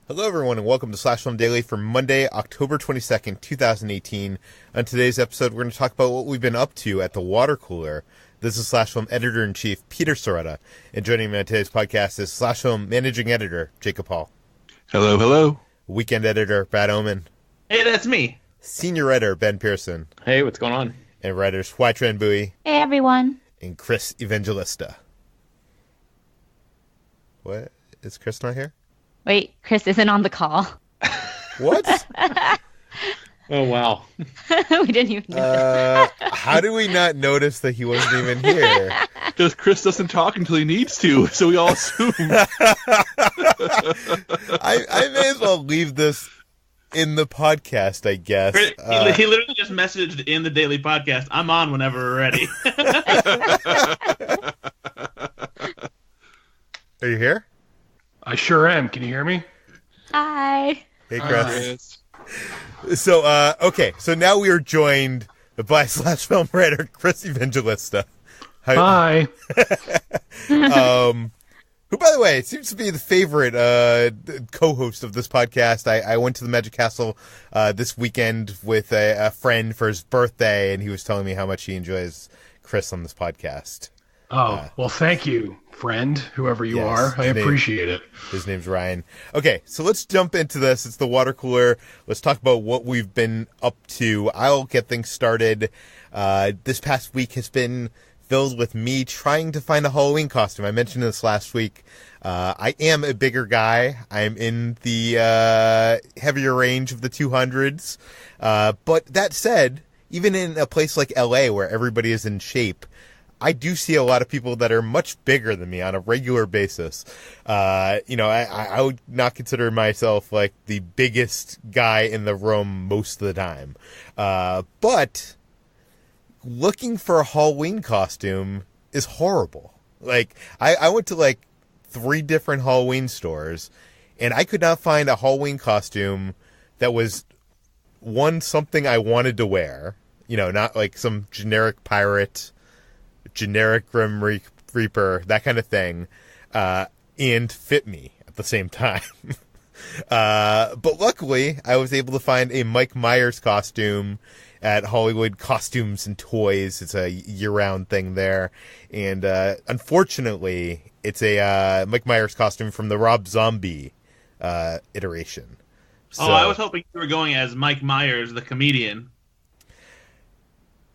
Hello, everyone, and welcome to Slash Film Daily for Monday, October 22nd, 2018. On today's episode, we're going to talk about what we've been up to at the water cooler. This is Slash Film Editor-in-Chief Peter Sciretta, and joining me on today's podcast is Slash Film Managing Editor Jacob Hall. Hello, hello. Weekend Editor Brad Oman. Hey, that's me. Senior Writer Ben Pearson. Hey, what's going on? And writers Hoai-Tran Hey, everyone. and Chris Evangelista. What? Is Chris not here? Wait, Chris isn't on the call. What? Oh, wow. We didn't even notice. How do we not notice that he wasn't even here? Because Chris doesn't talk until he needs to, so we all assume. I may as well leave this in the podcast, I guess. He literally just messaged in the daily podcast, I'm on whenever we're ready. Are you here? I sure am. Can you hear me? Hi. Hey, Chris. So, okay. So now we are joined by Slash Film writer Chris Evangelista. Hi. Who, by the way, seems to be the favorite co-host of this podcast. I went to the Magic Castle this weekend with a friend for his birthday, and he was telling me how much he enjoys Chris on this podcast. Oh, well, thank you, friend, whoever you are. I appreciate it. His name's Ryan. Okay, so let's jump into this. It's the water cooler. Let's talk about what we've been up to. I'll get things started. This past week has been filled with me trying to find a Halloween costume. I mentioned this last week. I am a bigger guy. I'm in the heavier range of the 200s. But that said, even in a place like LA where everybody is in shape, I do see a lot of people that are much bigger than me on a regular basis. I would not consider myself like the biggest guy in the room most of the time. But looking for a Halloween costume is horrible. Like, I went to like 3 different Halloween stores, and I could not find a Halloween costume that was, one, something I wanted to wear. You know, not like some generic pirate, generic Grim Reaper, that kind of thing, and fit me at the same time. But luckily, I was able to find a Mike Myers costume at Hollywood Costumes and Toys. It's a year-round thing there. And unfortunately, it's a Mike Myers costume from the Rob Zombie iteration. So, I was hoping you were going as Mike Myers, the comedian.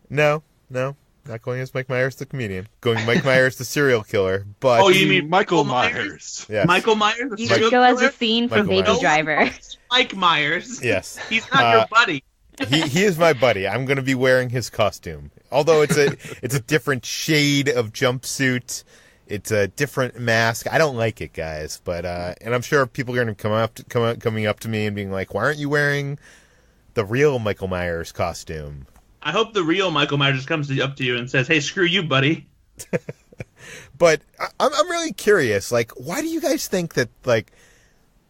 No. Not going as Mike Myers, the comedian. Going Mike Myers, the serial killer. But you mean Michael Myers? Yes. Michael Myers, the You serial should go as killer? a scene from Michael Baby Myers. Driver. Mike Myers. Yes. He's not your buddy. He is my buddy. I'm going to be wearing his costume. Although it's a different shade of jumpsuit. It's a different mask. I don't like it, guys. But and I'm sure people are going to coming up to me and being like, "Why aren't you wearing the real Michael Myers costume?" I hope the real Michael Myers just comes up to you and says, hey, screw you, buddy. But I'm really curious. Like, why do you guys think that like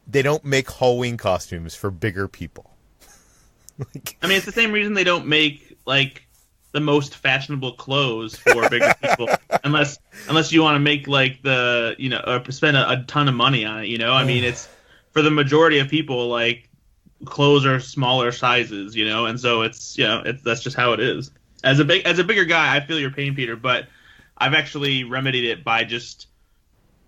they don't make Halloween costumes for bigger people? I mean, it's the same reason they don't make, like, the most fashionable clothes for bigger people. Unless you want to make, like, or spend a ton of money on it, you know? I mean, it's, for the majority of people, like, clothes are smaller sizes, you know? And so it's, that's just how it is. As a bigger guy, I feel your pain, Peter, but I've actually remedied it by just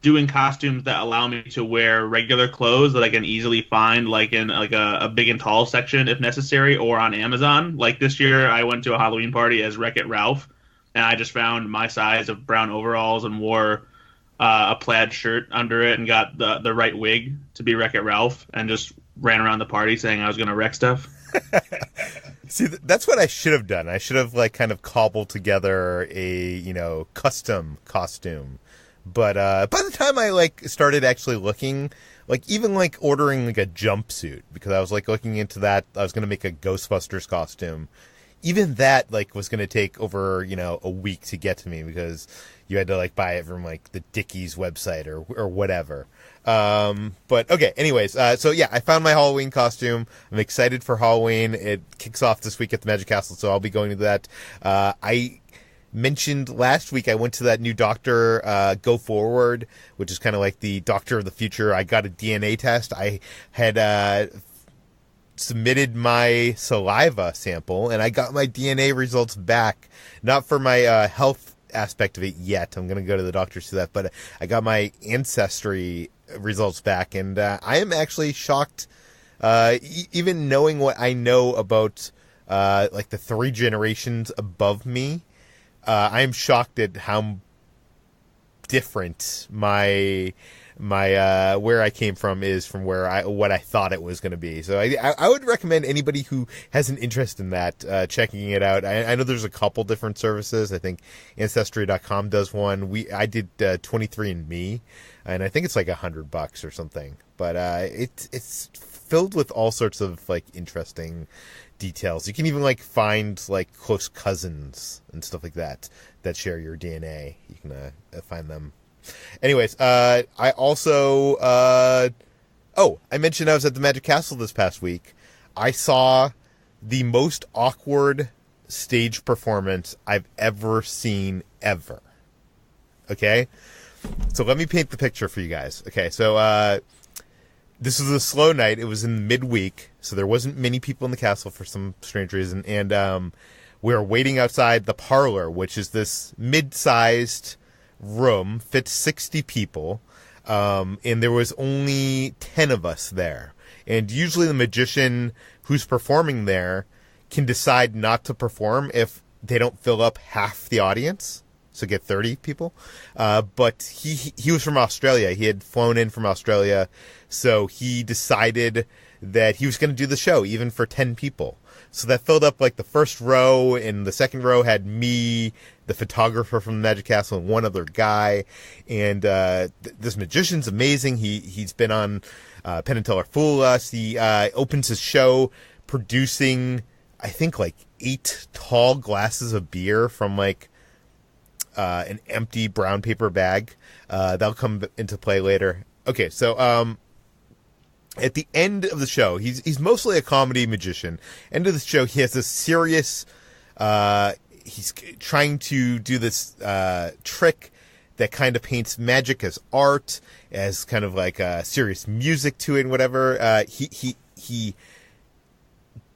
doing costumes that allow me to wear regular clothes that I can easily find, like in like a big and tall section if necessary, or on Amazon. Like this year, I went to a Halloween party as Wreck-It Ralph, and I just found my size of brown overalls and wore a plaid shirt under it and got the right wig to be Wreck-It Ralph, and just ran around the party saying I was going to wreck stuff. See, that's what I should have done. I should have like kind of cobbled together a custom costume. But by the time I like started actually looking, like even like ordering like a jumpsuit, because I was like looking into that, I was gonna make a Ghostbusters costume. Even that like was gonna take over a week to get to me, because you had to like buy it from like the Dickies website or whatever. But okay, anyways, so yeah, I found my Halloween costume. I'm excited for Halloween. It kicks off this week at the Magic Castle, so I'll be going to that. I mentioned last week, I went to that new doctor, Go Forward, which is kind of like the doctor of the future. I got a DNA test. I had submitted my saliva sample, and I got my DNA results back. Not for my health aspect of it yet. I'm going to go to the doctor to that, but I got my ancestry results back, and I am actually shocked, even knowing what I know about like the 3 generations above me. I am shocked at how different my where I came from is from what I thought it was going to be. So I would recommend anybody who has an interest in that checking it out. I know there's a couple different services. I think Ancestry.com does one. I did 23andMe, and I think it's like $100 or something. But it's filled with all sorts of like interesting details. You can even like find like close cousins and stuff like that share your DNA. You can find them. Anyways, I also I mentioned I was at the Magic Castle this past week. I saw the most awkward stage performance I've ever seen ever. Okay? So let me paint the picture for you guys. Okay, so this was a slow night. It was in midweek, so there wasn't many people in the castle for some strange reason. And we were waiting outside the parlor, which is this mid-sized room, fits 60 people. And there was only 10 of us there. And usually the magician who's performing there can decide not to perform if they don't fill up half the audience. So get 30 people. But he was from Australia. He had flown in from Australia. So he decided that he was going to do the show, even for 10 people. So that filled up like the first row, and the second row had me, the photographer from the Magic Castle, and one other guy. And this magician's amazing. He's been on Penn and Teller Fool Us. He opens his show producing, I think, like 8 tall glasses of beer from like an empty brown paper bag. That'll come into play later. Okay, so at the end of the show, he's mostly a comedy magician. End of the show, he has this serious. He's trying to do this trick that kind of paints magic as art, as kind of like serious music to it and whatever. He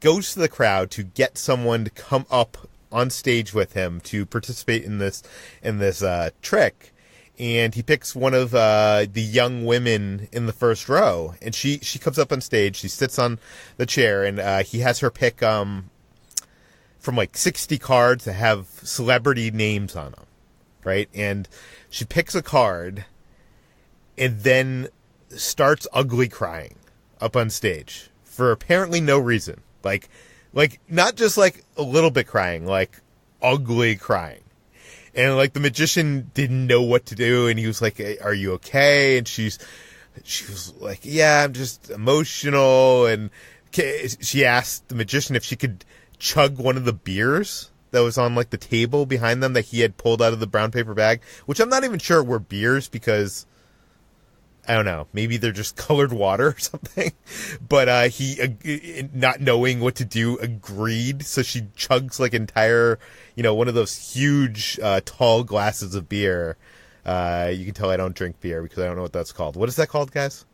goes to the crowd to get someone to come up on stage with him to participate in this trick. And he picks one of the young women in the first row, and she comes up on stage. She sits on the chair, and he has her pick from like 60 cards that have celebrity names on them, right? And she picks a card, and then starts ugly crying up on stage for apparently no reason. Like not just like a little bit crying, like ugly crying. And like the magician didn't know what to do, and he was like, "Are you okay?" And she was like, "Yeah, I'm just emotional." And she asked the magician if she could chug one of the beers that was on like the table behind them that he had pulled out of the brown paper bag, which I'm not even sure were beers because I don't know, maybe they're just colored water or something. But he, not knowing what to do, agreed. So she chugs like entire, one of those huge tall glasses of beer. You can tell I don't drink beer because I don't know what that's called. What is that called, guys?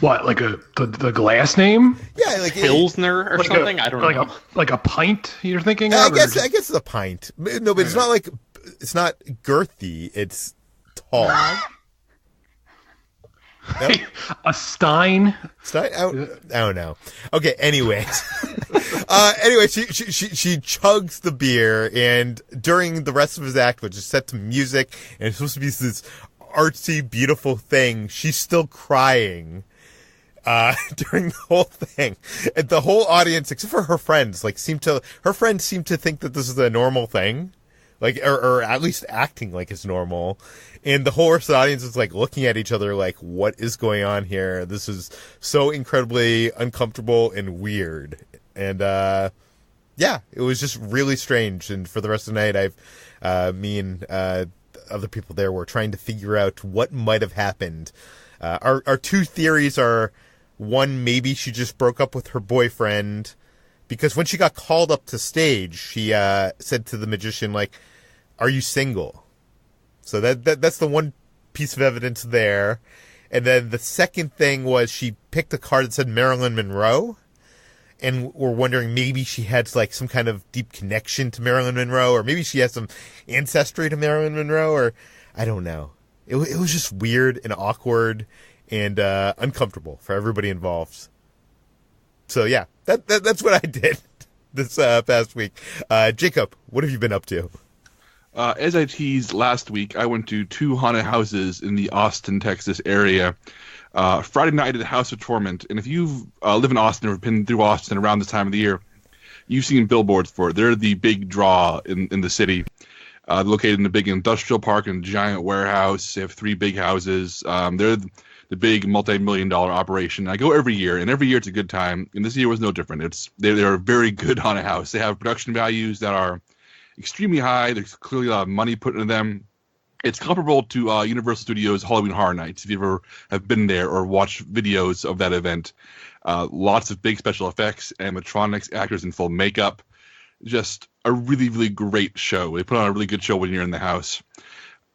What, like the glass name? Yeah, like Pilsner or like something. I don't know. Like a pint you're thinking I of? guess it's a pint. No, but it's not like, it's not girthy. It's tall. No? A Stein? I don't know. Okay, anyways. Anyway, she chugs the beer, and during the rest of his act, which is set to music, and it's supposed to be this artsy, beautiful thing, she's still crying during the whole thing. And the whole audience, except for her friends, seem to think that this is a normal thing. Or at least acting like it's normal. And the whole rest of the audience is looking at each other like, what is going on here? This is so incredibly uncomfortable and weird. And, yeah, it was just really strange. And for the rest of the night, me and, other people there were trying to figure out what might have happened. Our two theories are, one, maybe she just broke up with her boyfriend because when she got called up to stage, she said to the magician, like, "Are you single?" So that's the one piece of evidence there. And then the second thing was she picked a card that said Marilyn Monroe, and we're wondering maybe she had like some kind of deep connection to Marilyn Monroe, or maybe she has some ancestry to Marilyn Monroe, or I don't know. It was just weird and awkward and uncomfortable for everybody involved. So yeah, that's what I did this past week. Jacob, what have you been up to? As I teased last week, I went to 2 haunted houses in the Austin, Texas area. Friday night at the House of Torment, and if you live in Austin or have been through Austin around this time of the year, you've seen billboards for it. They're the big draw in the city. Located in a big industrial park and giant warehouse. They have 3 big houses. They're the big multi-million-dollar operation. I go every year, and every year it's a good time, and this year was no different. They're a very good haunted house. They have production values that are extremely high. There's clearly a lot of money put into them. It's comparable to Universal Studios' Halloween Horror Nights, if you ever have been there or watched videos of that event. Lots of big special effects, animatronics, actors in full makeup. Just a really, really great show. They put on a really good show when you're in the house.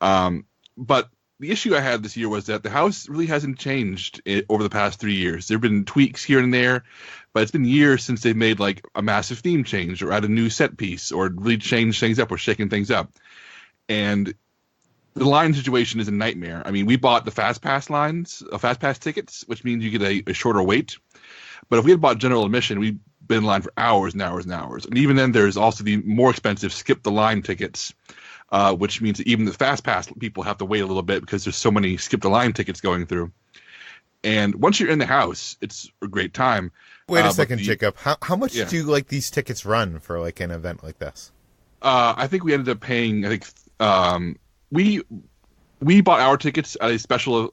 But the issue I had this year was that the house really hasn't changed over the past 3 years. There have been tweaks here and there, but it's been years since they've made like a massive theme change or add a new set piece or really changed things up or shaken things up. And the line situation is a nightmare. I mean, we bought the Fast Pass tickets, which means you get a shorter wait. But if we had bought general admission, we'd been in line for hours and hours and hours. And even then, there's also the more expensive skip the line tickets, which means that even the Fast Pass people have to wait a little bit because there's so many skip the line tickets going through. And once you're in the house, it's a great time. Wait a second, Jacob. How much do like these tickets run for like an event like this? I think we ended up paying. I think we bought our tickets at a special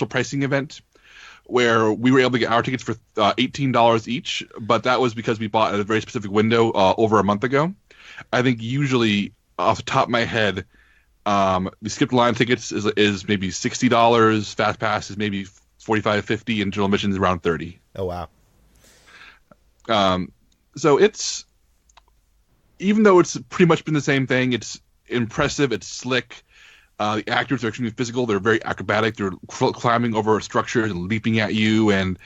pricing event where we were able to get our tickets for $18 each, but that was because we bought at a very specific window over a month ago. I think usually, off the top of my head, the skip line tickets is maybe $60. Fast Pass is maybe $45, $50, and general admission is around $30. Oh wow! So it's, even though it's pretty much been the same thing, it's impressive. It's slick. The actors are extremely physical. They're very acrobatic. They're climbing over structures and leaping at you, and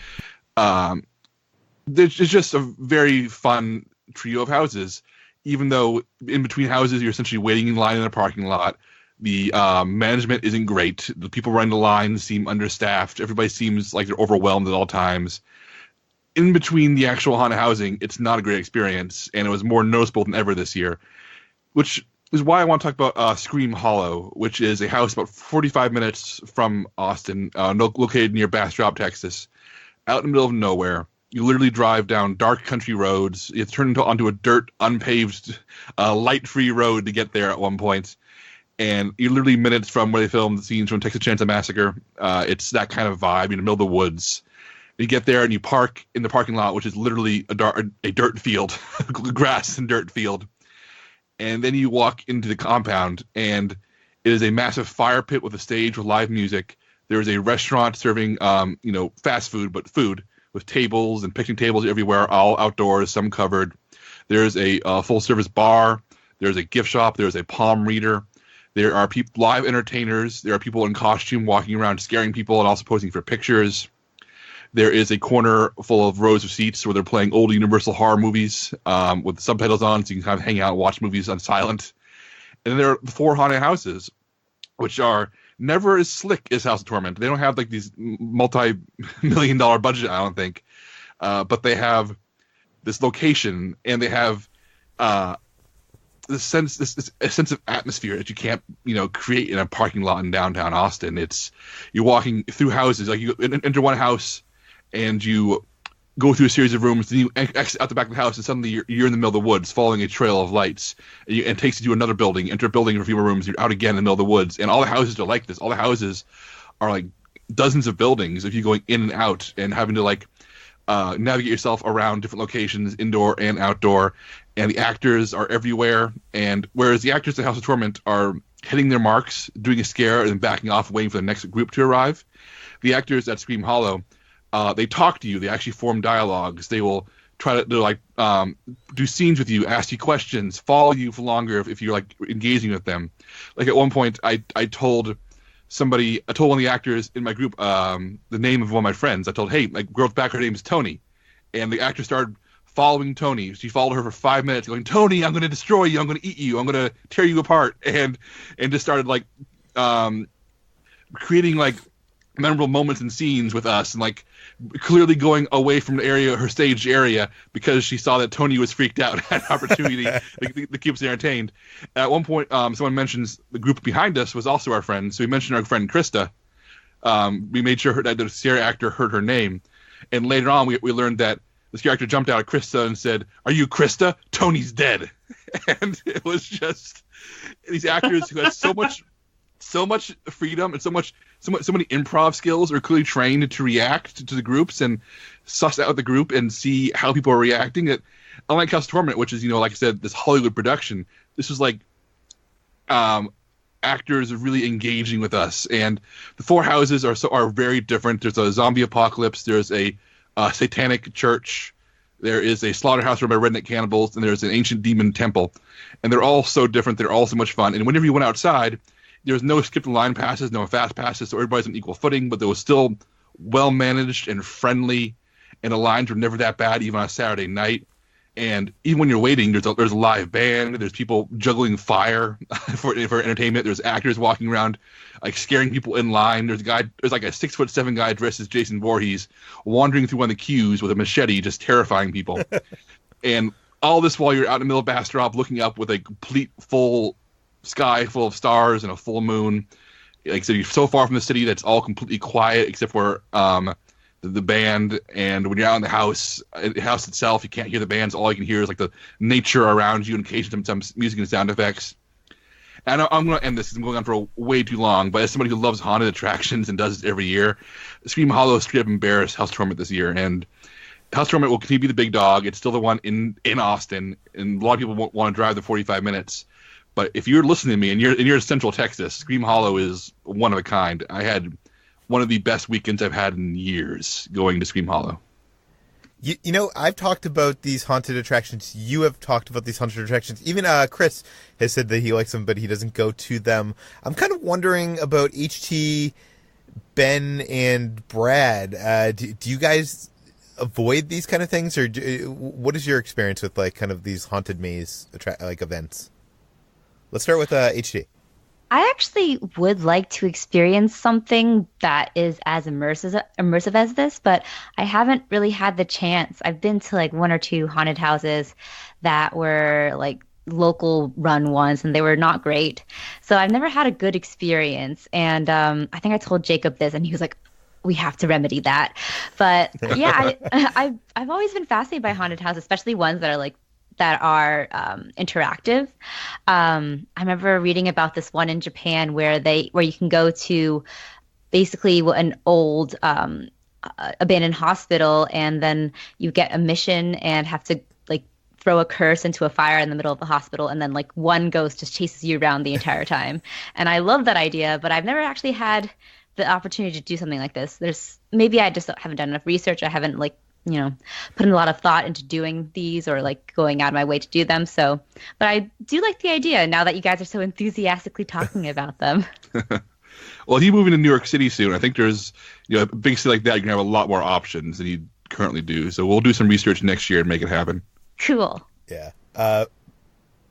it's just a very fun trio of houses. Even though in between houses you're essentially waiting in line in a parking lot, the management isn't great. The people running the lines seem understaffed. Everybody seems like they're overwhelmed at all times. In between the actual haunted housing, it's not a great experience, and it was more noticeable than ever this year, which is why I want to talk about Scream Hollow, which is a house about 45 minutes from Austin, located near Bastrop, Texas, out in the middle of nowhere. You literally drive down dark country roads. You have to turn onto a dirt, unpaved, light-free road to get there at one point. And you're literally minutes from where they filmed the scenes from Texas Chainsaw Massacre. It's that kind of vibe in the middle of the woods. You get there and you park in the parking lot, which is literally a dirt field, grass and dirt field. And then you walk into the compound, and it is a massive fire pit with a stage with live music. There is a restaurant serving, fast food, but food with tables and picnic tables everywhere, all outdoors, some covered. There's a full-service bar. There's a gift shop. There's a palm reader. There are live entertainers. There are people in costume walking around scaring people and also posing for pictures. There is a corner full of rows of seats where they're playing old Universal horror movies with subtitles on, so you can kind of hang out and watch movies on silent. And then there are 4 haunted houses, which are never as slick as House of Torment. They don't have like these multi-million-dollar budget, I don't think. But they have this location, and they have a sense of atmosphere that you can't, create in a parking lot in downtown Austin. You're walking through houses, like you enter one house, and you go through a series of rooms, then you exit out the back of the house, and suddenly you're in the middle of the woods, following a trail of lights. And it takes you to another building, enter a building for a few more rooms, you're out again in the middle of the woods. And all the houses are like this. All the houses are like dozens of buildings if you're going in and out and having to navigate yourself around different locations, indoor and outdoor. And the actors are everywhere. And whereas the actors at House of Torment are hitting their marks, doing a scare, and then backing off, waiting for the next group to arrive, the actors at Scream Hollow, they talk to you. They actually form dialogues. They will try to like do scenes with you, ask you questions, follow you for longer if you're like engaging with them. Like at one point, I told one of the actors in my group the name of one of my friends. I told, hey, my girl's back, her name is Tony, and the actor started following Tony. She followed her for 5 minutes, going, Tony, I'm going to destroy you, I'm going to eat you, I'm going to tear you apart, and just started like creating like memorable moments and scenes with us, and like clearly going away from her stage area, because she saw that Tony was freaked out and had an opportunity to keep us entertained. At one point, someone mentions the group behind us was also our friend, so we mentioned our friend Krista. We made sure that the scare actor heard her name, and later on we learned that this character jumped out at Krista and said, "Are you Krista? Tony's dead." And it was just these actors who had so much freedom and so many improv skills are clearly trained to react to the groups and suss out the group and see how people are reacting. That unlike House of Torment, which is, like I said, this Hollywood production, this was like actors really engaging with us. And the four houses are very different. There's a zombie apocalypse. There's a satanic church. There is a slaughterhouse run by redneck cannibals, and there's an ancient demon temple. And they're all so different. They're all so much fun. And whenever you went outside, there was no skipped line passes, no fast passes, so everybody's on equal footing, but they was still well managed and friendly, and the lines were never that bad, even on a Saturday night. And even when you're waiting, there's a live band, there's people juggling fire for entertainment, there's actors walking around like scaring people in line. There's like a 6'7" guy dressed as Jason Voorhees wandering through one of the queues with a machete, just terrifying people. And all this while you're out in the middle of Bastrop looking up with a complete full sky full of stars and a full moon. Like I said, you're so far from the city that's all completely quiet except for the band. And when you're out in the house itself, you can't hear the bands. All you can hear is like the nature around you and occasionally some music and sound effects. And I'm going to end this because I'm going on for way too long, but as somebody who loves haunted attractions and does this every year, Scream Hollow straight up embarrassed House of Torment this year. And House of Torment will continue to be the big dog. It's still the one in Austin, and a lot of people won't want to drive the 45 minutes. But if you're listening to me and you're in Central Texas, Scream Hollow is one of a kind. I had one of the best weekends I've had in years going to Scream Hollow. I've talked about these haunted attractions. You have talked about these haunted attractions. Even Chris has said that he likes them, but he doesn't go to them. I'm kind of wondering about HT, Ben, and Brad. Do you guys avoid these kind of things, or what is your experience with like kind of these haunted maze events? Let's start with HD. I actually would like to experience something that is as immersive as this, but I haven't really had the chance. I've been to like one or two haunted houses that were like local run ones, and they were not great. So I've never had a good experience. And I think I told Jacob this, and he was like, we have to remedy that. But yeah, I've always been fascinated by haunted houses, especially ones that are interactive. I remember reading about this one in Japan where you can go to basically an old abandoned hospital, and then you get a mission and have to like throw a curse into a fire in the middle of the hospital, and then like one ghost just chases you around the entire time. And I love that idea, but I've never actually had the opportunity to do something like this. Maybe I just haven't done enough research. I haven't put in a lot of thought into doing these or like going out of my way to do them. So, but I do like the idea now that you guys are so enthusiastically talking about them. Well, if you move into New York City soon, I think there's, a big city like that, you can have a lot more options than you currently do. So we'll do some research next year and make it happen. Cool. Yeah.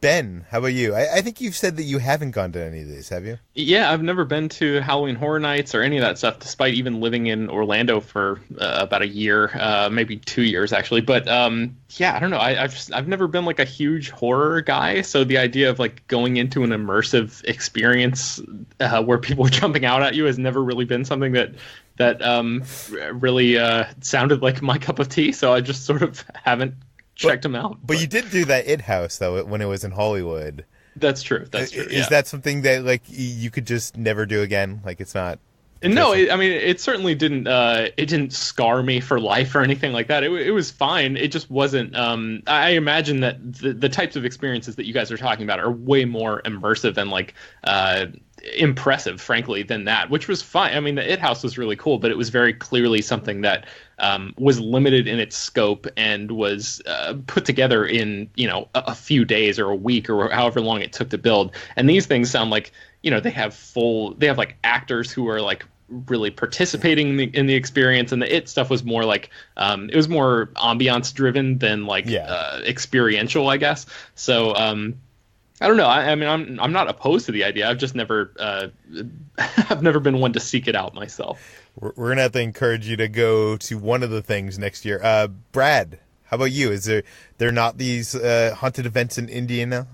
Ben, how about you? I think you've said that you haven't gone to any of these, have you? Yeah, I've never been to Halloween Horror Nights or any of that stuff, despite even living in Orlando for about a year, maybe 2 years actually. But yeah, I don't know. I've never been like a huge horror guy, so the idea of like going into an immersive experience where people are jumping out at you has never really been something that really sounded like my cup of tea. So I just sort of haven't checked them out. But you did do that It House though when it was in Hollywood. That's true. Is that something that like you could just never do again? Like it's not. No, it certainly didn't. It didn't scar me for life or anything like that. It was fine. It just wasn't. I imagine that the types of experiences that you guys are talking about are way more immersive and like impressive, frankly, than that, which was fine. I mean, the It House was really cool, but it was very clearly something that was limited in its scope and was put together in, a few days or a week or however long it took to build. And these things sound like, they have like actors who are like really participating in the experience, and the It stuff was more like it was more ambiance driven than like experiential, I guess. So I don't know. I mean, I'm not opposed to the idea. I've just never I've never been one to seek it out myself. We're gonna have to encourage you to go to one of the things next year. Brad, how about you? Is there not these haunted events in Indiana?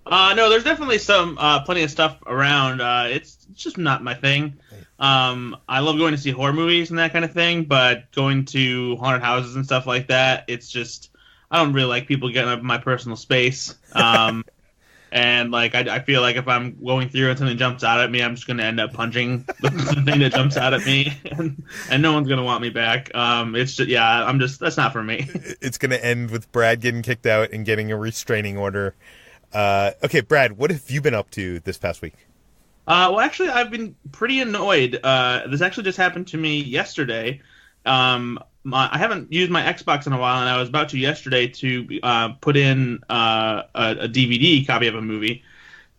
No, there's definitely plenty of stuff around. It's just not my thing. I love going to see horror movies and that kind of thing, but going to haunted houses and stuff like that, it's just, I don't really like people getting up in my personal space. And like I feel like if I'm going through and something jumps out at me, I'm just going to end up punching the thing that jumps out at me, and no one's going to want me back. It's just, that's not for me. It's going to end with Brad getting kicked out and getting a restraining order. Okay, Brad, what have you been up to this past week? Well, actually, I've been pretty annoyed. This actually just happened to me yesterday. I haven't used my Xbox in a while, and I was about to yesterday to put in a DVD copy of a movie,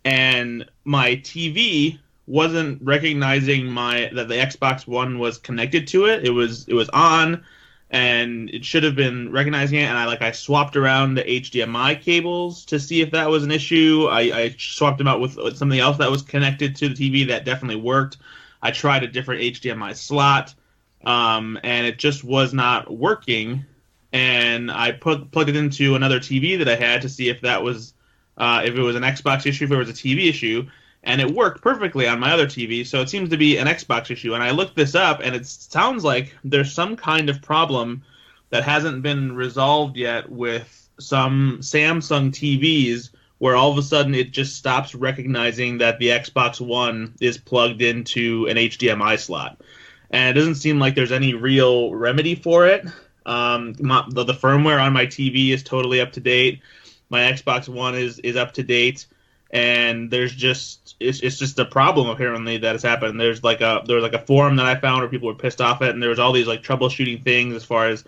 and my TV wasn't recognizing that the Xbox One was connected to it. It was on, and it should have been recognizing it, and I swapped around the HDMI cables to see if that was an issue. I swapped them out with something else that was connected to the TV that definitely worked. I tried a different HDMI slot, and it just was not working, and I plugged it into another TV that I had to see if that was if it was an Xbox issue, if it was a TV issue, and it worked perfectly on my other TV, so it seems to be an Xbox issue. And I looked this up, and it sounds like there's some kind of problem that hasn't been resolved yet with some Samsung TVs, where all of a sudden it just stops recognizing that the Xbox One is plugged into an HDMI slot. And it doesn't seem like there's any real remedy for it. The firmware on my TV is totally up to date. My Xbox One is up to date. And there's just it's just a problem apparently that has happened. There was like a forum that I found where people were pissed off at, and there was all these like troubleshooting things as far as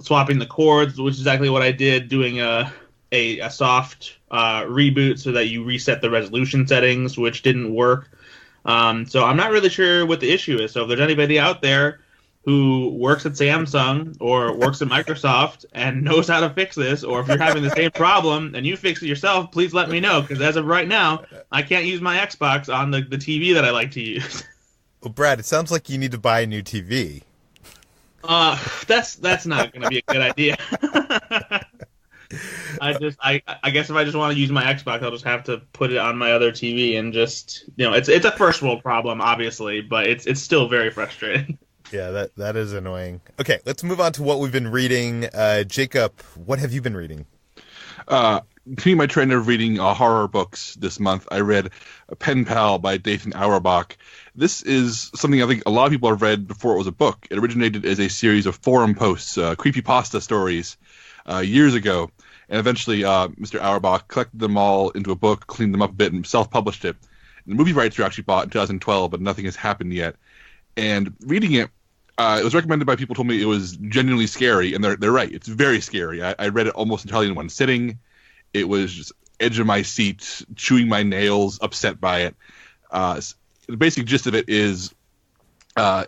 swapping the cords, which is exactly what I did, doing a soft reboot so that you reset the resolution settings, which didn't work. So I'm not really sure what the issue is. So if there's anybody out there who works at Samsung or works at Microsoft and knows how to fix this, or if you're having the same problem and you fix it yourself, please let me know, because as of right now, I can't use my Xbox on the TV that I like to use. Well, Brad, it sounds like you need to buy a new TV. That's not going to be a good idea. I guess if I just want to use my Xbox, I'll just have to put it on my other TV and just, it's a first world problem, obviously, but it's still very frustrating. Yeah, that is annoying. Okay, let's move on to what we've been reading. Jacob, what have you been reading? Continuing my trend of reading horror books this month, I read Penpal by Dathan Auerbach. This is something I think a lot of people have read before it was a book. It originated as a series of forum posts, creepypasta stories, years ago. And eventually Mr. Auerbach collected them all into a book, cleaned them up a bit, and self-published it. And the movie rights were actually bought in 2012, but nothing has happened yet. And reading it, it was recommended by people who told me it was genuinely scary, and they're right. It's very scary. I read it almost entirely in one sitting. It was just edge of my seat, chewing my nails, upset by it. The basic gist of it is an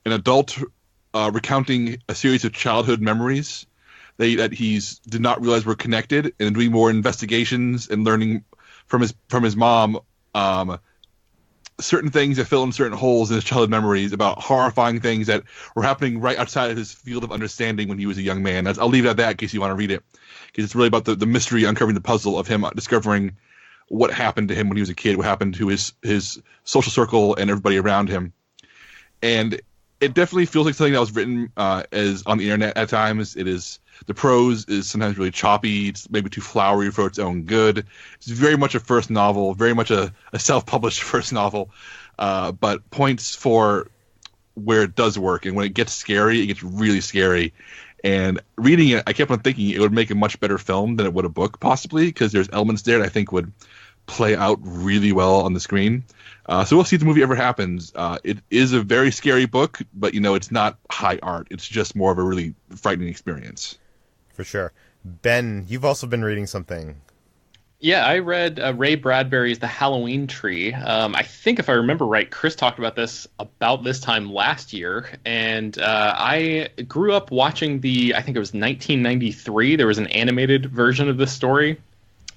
adult recounting a series of childhood memories that he did not realize were connected, and doing more investigations and learning from his mom certain things that fill in certain holes in his childhood memories about horrifying things that were happening right outside of his field of understanding when he was a young man. I'll leave it at that in case you want to read it, because it's really about the mystery, uncovering the puzzle of him discovering what happened to him when he was a kid, what happened to his social circle and everybody around him. And it definitely feels like something that was written as on the internet at times. The prose is sometimes really choppy. It's maybe too flowery for its own good. It's very much a first novel, very much a self-published first novel, but points for where it does work. And when it gets scary, it gets really scary. And reading it, I kept on thinking it would make a much better film than it would a book, possibly, because there's elements there that I think would play out really well on the screen. So we'll see if the movie ever happens. It is a very scary book, but it's not high art. It's just more of a really frightening experience. For sure. Ben, you've also been reading something. Yeah, I read Ray Bradbury's The Halloween Tree. I think if I remember right, Chris talked about this time last year, and I grew up watching I think it was 1993. There was an animated version of this story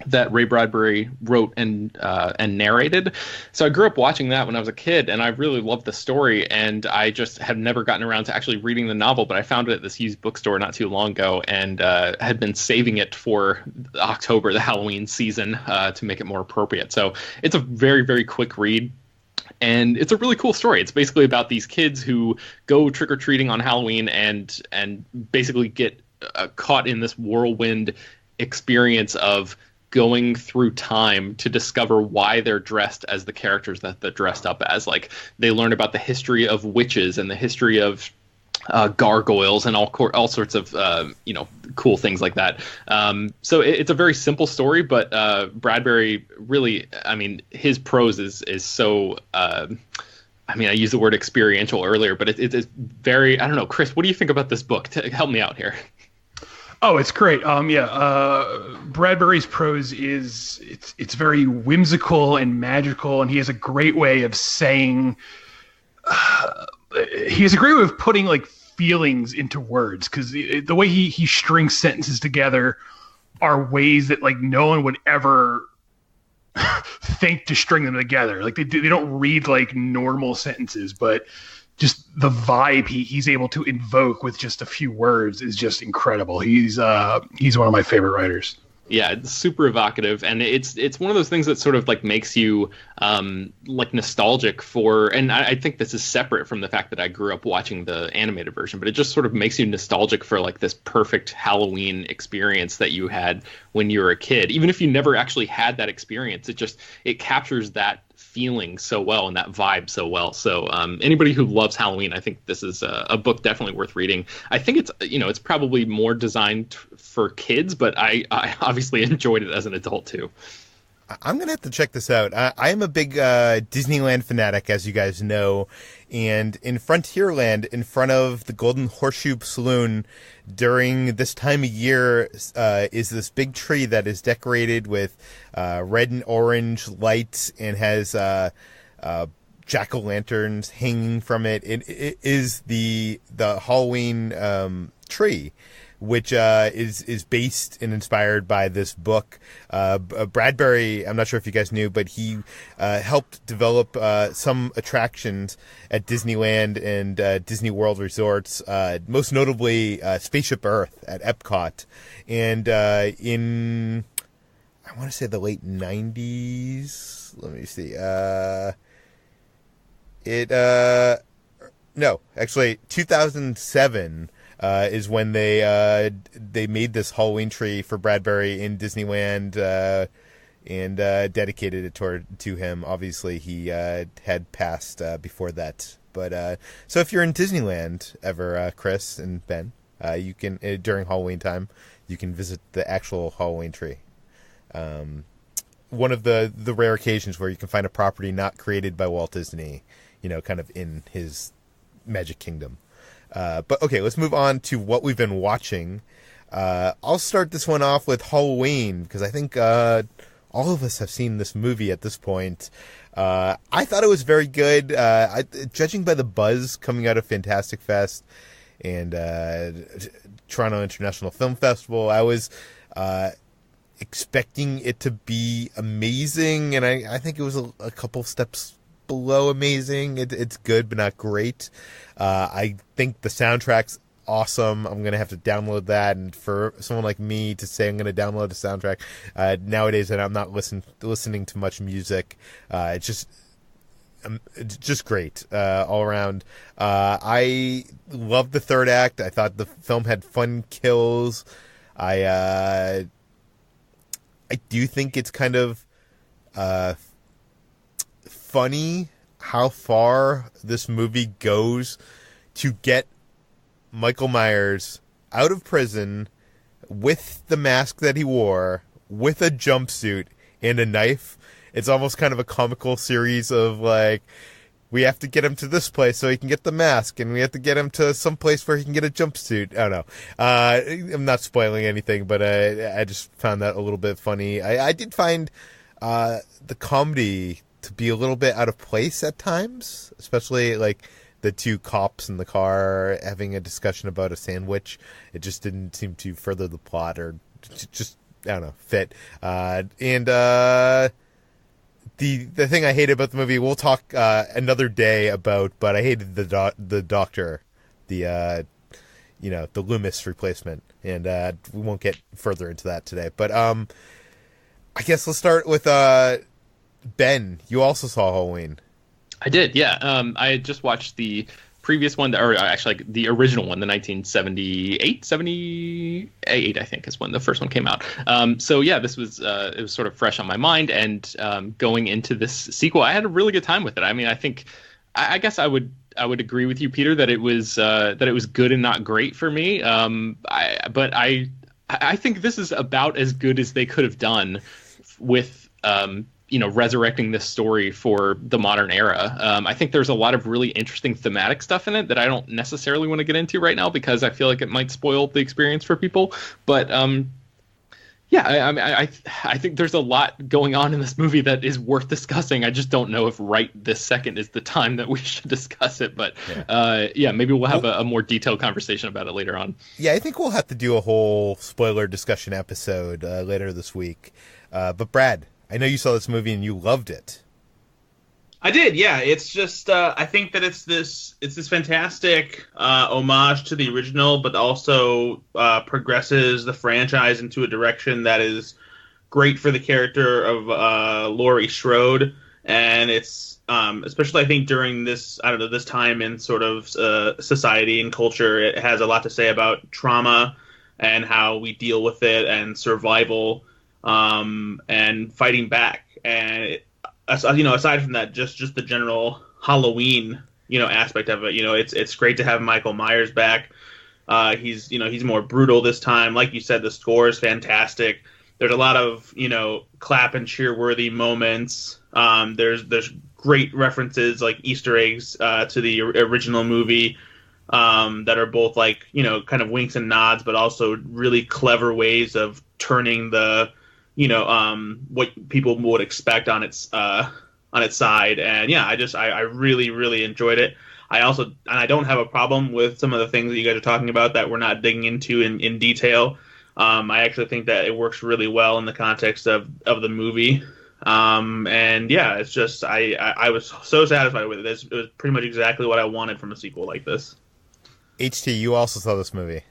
that Ray Bradbury wrote and narrated. So I grew up watching that when I was a kid, and I really loved the story, and I just had never gotten around to actually reading the novel, but I found it at this used bookstore not too long ago, and had been saving it for October, the Halloween season, to make it more appropriate. So it's a very, very quick read. And it's a really cool story. It's basically about these kids who go trick-or-treating on Halloween and basically get caught in this whirlwind experience of going through time to discover why they're dressed as the characters that they're dressed up as. Like, they learn about the history of witches and the history of gargoyles and all sorts of cool things like that. So it's a very simple story, but Bradbury really, his prose is so. I used the word experiential earlier, but it's very. I don't know, Chris. What do you think about this book? Help me out here. Oh, it's great. Bradbury's prose it's very whimsical and magical, and he has a great way of saying. He has a great way of putting like feelings into words, because the way he strings sentences together are ways that like no one would ever think to string them together. Like they don't read like normal sentences, but just the vibe he's able to invoke with just a few words is just incredible. He's one of my favorite writers. Yeah, it's super evocative, and it's one of those things that sort of like makes you like nostalgic for, and I think this is separate from the fact that I grew up watching the animated version, but it just sort of makes you nostalgic for like this perfect Halloween experience that you had when you were a kid. Even if you never actually had that experience, it captures that feeling so well and that vibe so well. So anybody who loves Halloween, I think this is a book definitely worth reading. I think it's probably more designed for kids, but I obviously enjoyed it as an adult too. I'm going to have to check this out. I am a big Disneyland fanatic, as you guys know. And in Frontierland, in front of the Golden Horseshoe Saloon, during this time of year, is this big tree that is decorated with red and orange lights and has jack-o'-lanterns hanging from it. It is the Halloween tree, which is based and inspired by this book. Bradbury, I'm not sure if you guys knew, but he helped develop some attractions at Disneyland and Disney World resorts, most notably Spaceship Earth at Epcot. And in, I want to say the late 90s, let me see, no, actually 2007, is when they made this Halloween tree for Bradbury in Disneyland and dedicated it to him. Obviously, he had passed before that. But so if you're in Disneyland ever, Chris and Ben, you can during Halloween time, you can visit the actual Halloween tree. One of the rare occasions where you can find a property not created by Walt Disney, kind of in his Magic Kingdom. But okay, let's move on to what we've been watching. I'll start this one off with Halloween, because I think all of us have seen this movie at this point. I thought it was very good. Judging by the buzz coming out of Fantastic Fest and Toronto International Film Festival, I was expecting it to be amazing, and I think it was a couple steps below amazing. It's good, but not great. I think the soundtrack's awesome. I'm going to have to download that. And for someone like me to say I'm going to download a soundtrack nowadays, and I'm not listening to much music, it's just great all around. I loved the third act. I thought the film had fun kills. I do think it's kind of funny how far this movie goes to get Michael Myers out of prison with the mask that he wore, with a jumpsuit and a knife, it's almost kind of a comical series of like, we have to get him to this place so he can get the mask, and we have to get him to some place where he can get a jumpsuit. I don't know. I'm not spoiling anything, but I just found that a little bit funny. I did find the comedy to be a little bit out of place at times, especially like the two cops in the car having a discussion about a sandwich. It just didn't seem to further the plot or just, I don't know, fit. The thing I hated about the movie, we'll talk another day about, but I hated the doctor, the Loomis replacement, and we won't get further into that today. But I guess let's start with Ben. You also saw Halloween. I did, yeah. I had just watched the previous one, or actually like the original one, the 78, I think, is when the first one came out. So yeah, this was it was sort of fresh on my mind, and going into this sequel, I had a really good time with it. I mean, I guess I would agree with you, Peter, that it was good and not great for me. But I think this is about as good as they could have done with resurrecting this story for the modern era. I think there's a lot of really interesting thematic stuff in it that I don't necessarily want to get into right now because I feel like it might spoil the experience for people. But I think there's a lot going on in this movie that is worth discussing. I just don't know if right this second is the time that we should discuss it. But maybe we'll have a more detailed conversation about it later on. Yeah, I think we'll have to do a whole spoiler discussion episode later this week. But Brad, I know you saw this movie and you loved it. I did, yeah. It's just I think that it's this fantastic homage to the original, but also progresses the franchise into a direction that is great for the character of Laurie Strode, and it's especially I think during this this time in sort of society and culture, it has a lot to say about trauma and how we deal with it and survival. And fighting back, and aside from that, just the general Halloween, aspect of it. It's great to have Michael Myers back. He's more brutal this time. Like you said, the score is fantastic. There's a lot of clap and cheer worthy moments. There's great references like Easter eggs to the original movie. That are both like kind of winks and nods, but also really clever ways of turning the what people would expect on its side. And yeah, I really, really enjoyed it. I don't have a problem with some of the things that you guys are talking about that we're not digging into in detail. I actually think that it works really well in the context of the movie. And yeah, it's just, I was so satisfied with it. It was pretty much exactly what I wanted from a sequel like this. HT, you also saw this movie.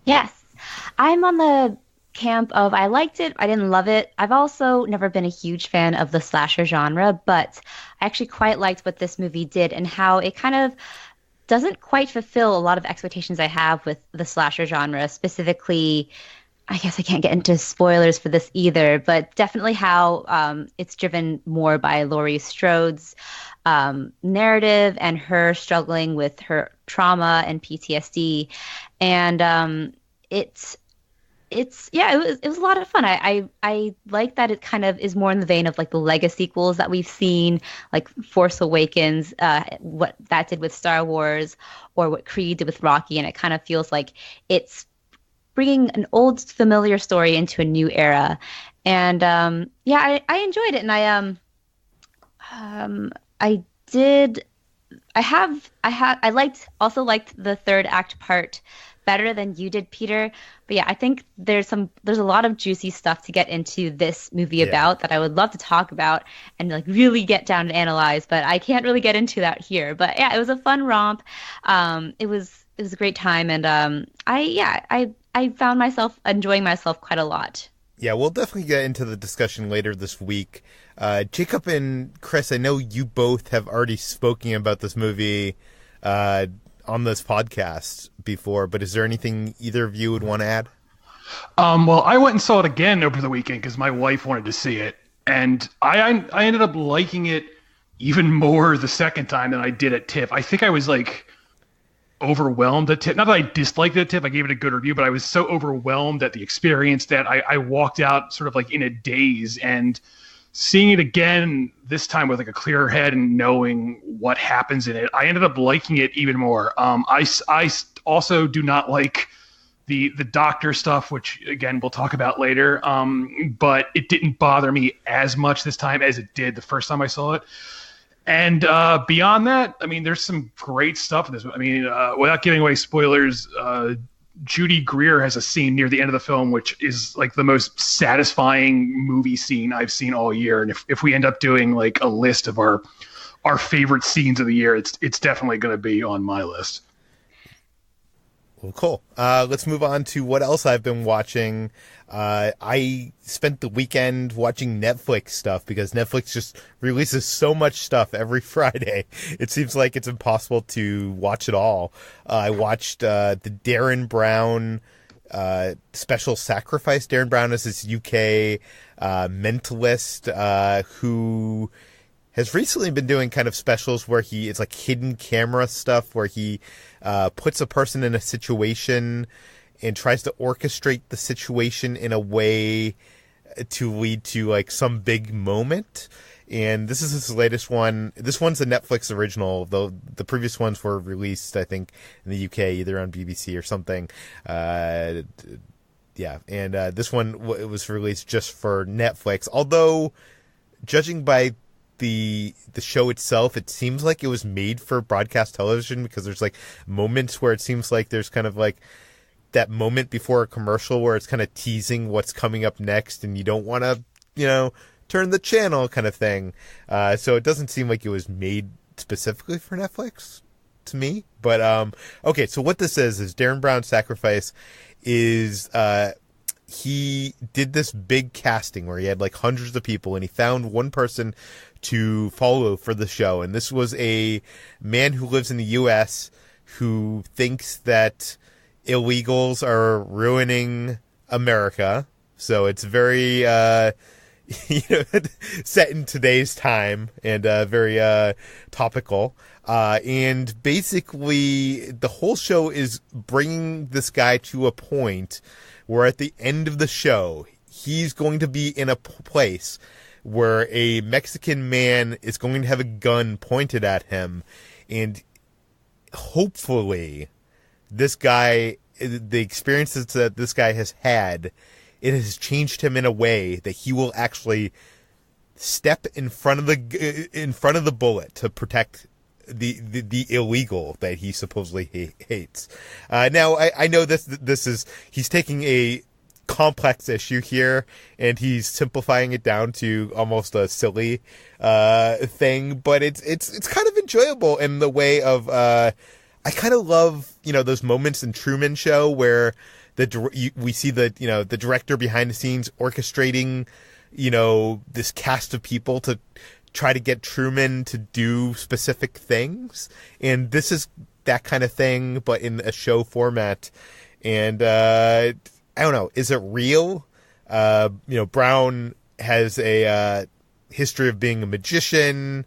Yes. I'm on the camp of I liked it, I didn't love it. I've also never been a huge fan of the slasher genre, but I actually quite liked what this movie did and how it kind of doesn't quite fulfill a lot of expectations I have with the slasher genre. Specifically, I guess I can't get into spoilers for this either, but definitely how it's driven more by Laurie Strode's narrative and her struggling with her trauma and PTSD. And it was a lot of fun. I like that it kind of is more in the vein of like the Lego sequels that we've seen, like Force Awakens, what that did with Star Wars, or what Creed did with Rocky, and it kind of feels like it's bringing an old familiar story into a new era. And I enjoyed it, and I liked the third act part better than you did, Peter. But yeah, I think there's a lot of juicy stuff to get into this movie about that I would love to talk about and like really get down and analyze, but I can't really get into that here. But yeah, it was a fun romp. It was a great time, and I found myself enjoying myself quite a lot. Yeah, we'll definitely get into the discussion later this week. Jacob and Chris, I know you both have already spoken about this movie on this podcast before, but is there anything either of you would want to add? Well, I went and saw it again over the weekend because my wife wanted to see it, and I ended up liking it even more the second time than I did at TIFF. I think I was like overwhelmed at TIFF. Not that I disliked it at TIFF, I gave it a good review, but I was so overwhelmed at the experience that I walked out sort of like in a daze. And seeing it again this time with like a clearer head and knowing what happens in it, I ended up liking it even more. I also do not like the doctor stuff, which again we'll talk about later. But it didn't bother me as much this time as it did the first time I saw it. And beyond that, I mean, there's some great stuff in this. I mean, without giving away spoilers, Judy Greer has a scene near the end of the film, which is like the most satisfying movie scene I've seen all year. And if we end up doing like a list of our favorite scenes of the year, it's definitely going to be on my list. Well, cool. Let's move on to what else I've been watching. I spent the weekend watching Netflix stuff because Netflix just releases so much stuff every Friday. It seems like it's impossible to watch it all. I watched the Derren Brown Special Sacrifice. Derren Brown is this UK mentalist who has recently been doing kind of specials where it's like hidden camera stuff where he puts a person in a situation and tries to orchestrate the situation in a way to lead to like some big moment. And this is his latest one. This one's a Netflix original, though the previous ones were released, I think, in the UK, either on BBC or something. Yeah, and this one was released just for Netflix. Although, judging by the show itself, it seems like it was made for broadcast television because there's like moments where it seems like there's kind of like that moment before a commercial where it's kind of teasing what's coming up next and you don't want to, turn the channel kind of thing. So it doesn't seem like it was made specifically for Netflix to me. But, okay, so what this is Derren Brown's Sacrifice is, he did this big casting where he had like hundreds of people and he found one person to follow for the show. And this was a man who lives in the U.S. who thinks that illegals are ruining America. So it's very, set in today's time and very topical. And basically the whole show is bringing this guy to a point where at the end of the show, he's going to be in a place where a Mexican man is going to have a gun pointed at him. And hopefully this guy, the experiences that this guy has had, it has changed him in a way that he will actually step in front of the bullet to protect the illegal that he supposedly hates. Now I know this is, he's taking a complex issue here and he's simplifying it down to almost a silly thing, but it's kind of enjoyable in the way of I kind of love, those moments in Truman Show where we see the director behind the scenes orchestrating, this cast of people to try to get Truman to do specific things. And this is that kind of thing, but in a show format. And, I don't know, is it real? Brown has a, history of being a magician.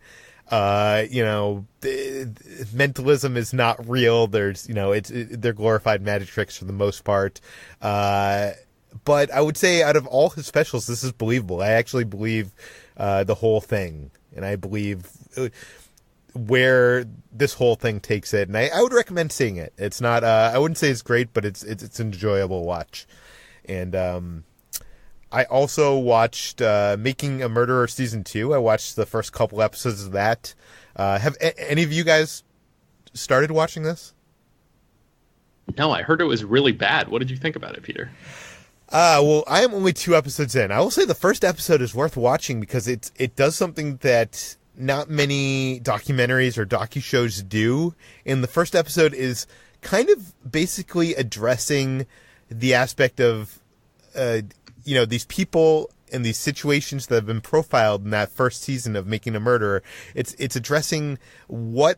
Mentalism is not real. There's, they're glorified magic tricks for the most part. But I would say out of all his specials, this is believable. I actually believe the whole thing, and I believe where this whole thing takes it. And I would recommend seeing it. It's not, I wouldn't say it's great, but it's an enjoyable watch. And I also watched Making a Murderer Season 2. I watched the first couple episodes of that. Have any of you guys started watching this? No, I heard it was really bad. What did you think about it, Peter? Well, I am only 2 episodes in. I will say the first episode is worth watching because it does something that not many documentaries or docu-shows do. And the first episode is kind of basically addressing the aspect of, these people and these situations that have been profiled in that first season of Making a Murderer. It's addressing what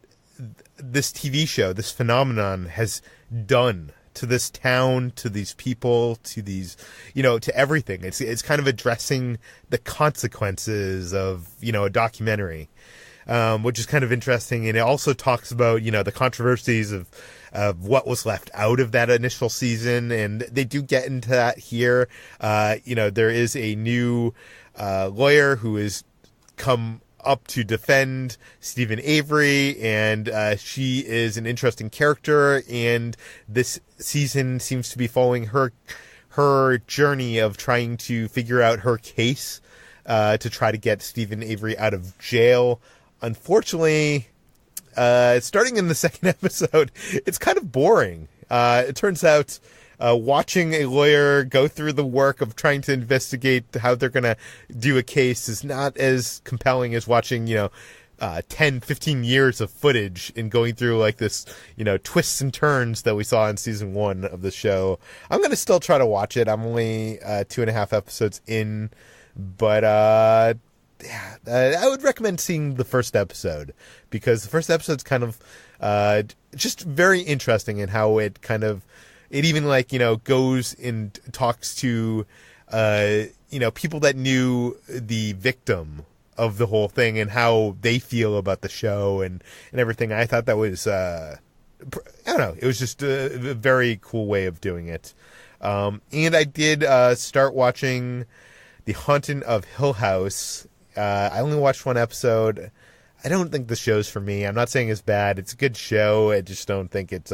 this TV show, this phenomenon, has done to this town, to these people, to these, to everything. It's kind of addressing the consequences of, a documentary, which is kind of interesting. And it also talks about, the controversies of what was left out of that initial season, and they do get into that here. There is a new lawyer who has come up to defend Stephen Avery, and she is an interesting character, and this season seems to be following her journey of trying to figure out her case to try to get Stephen Avery out of jail. Unfortunately, starting in the second episode, it's kind of boring. It turns out watching a lawyer go through the work of trying to investigate how they're going to do a case is not as compelling as watching, 10, 15 years of footage and going through like this, twists and turns that we saw in season 1 of the show. I'm going to still try to watch it. I'm only 2.5 episodes in, but I would recommend seeing the first episode, because the first episode's kind of just very interesting in how it kind of, it even goes and talks to, people that knew the victim of the whole thing and how they feel about the show and everything. I thought that was, I don't know, it was just a very cool way of doing it. And I did start watching The Haunting of Hill House. I only watched 1 episode. I don't think the show's for me. I'm not saying it's bad. It's a good show. I just don't think it's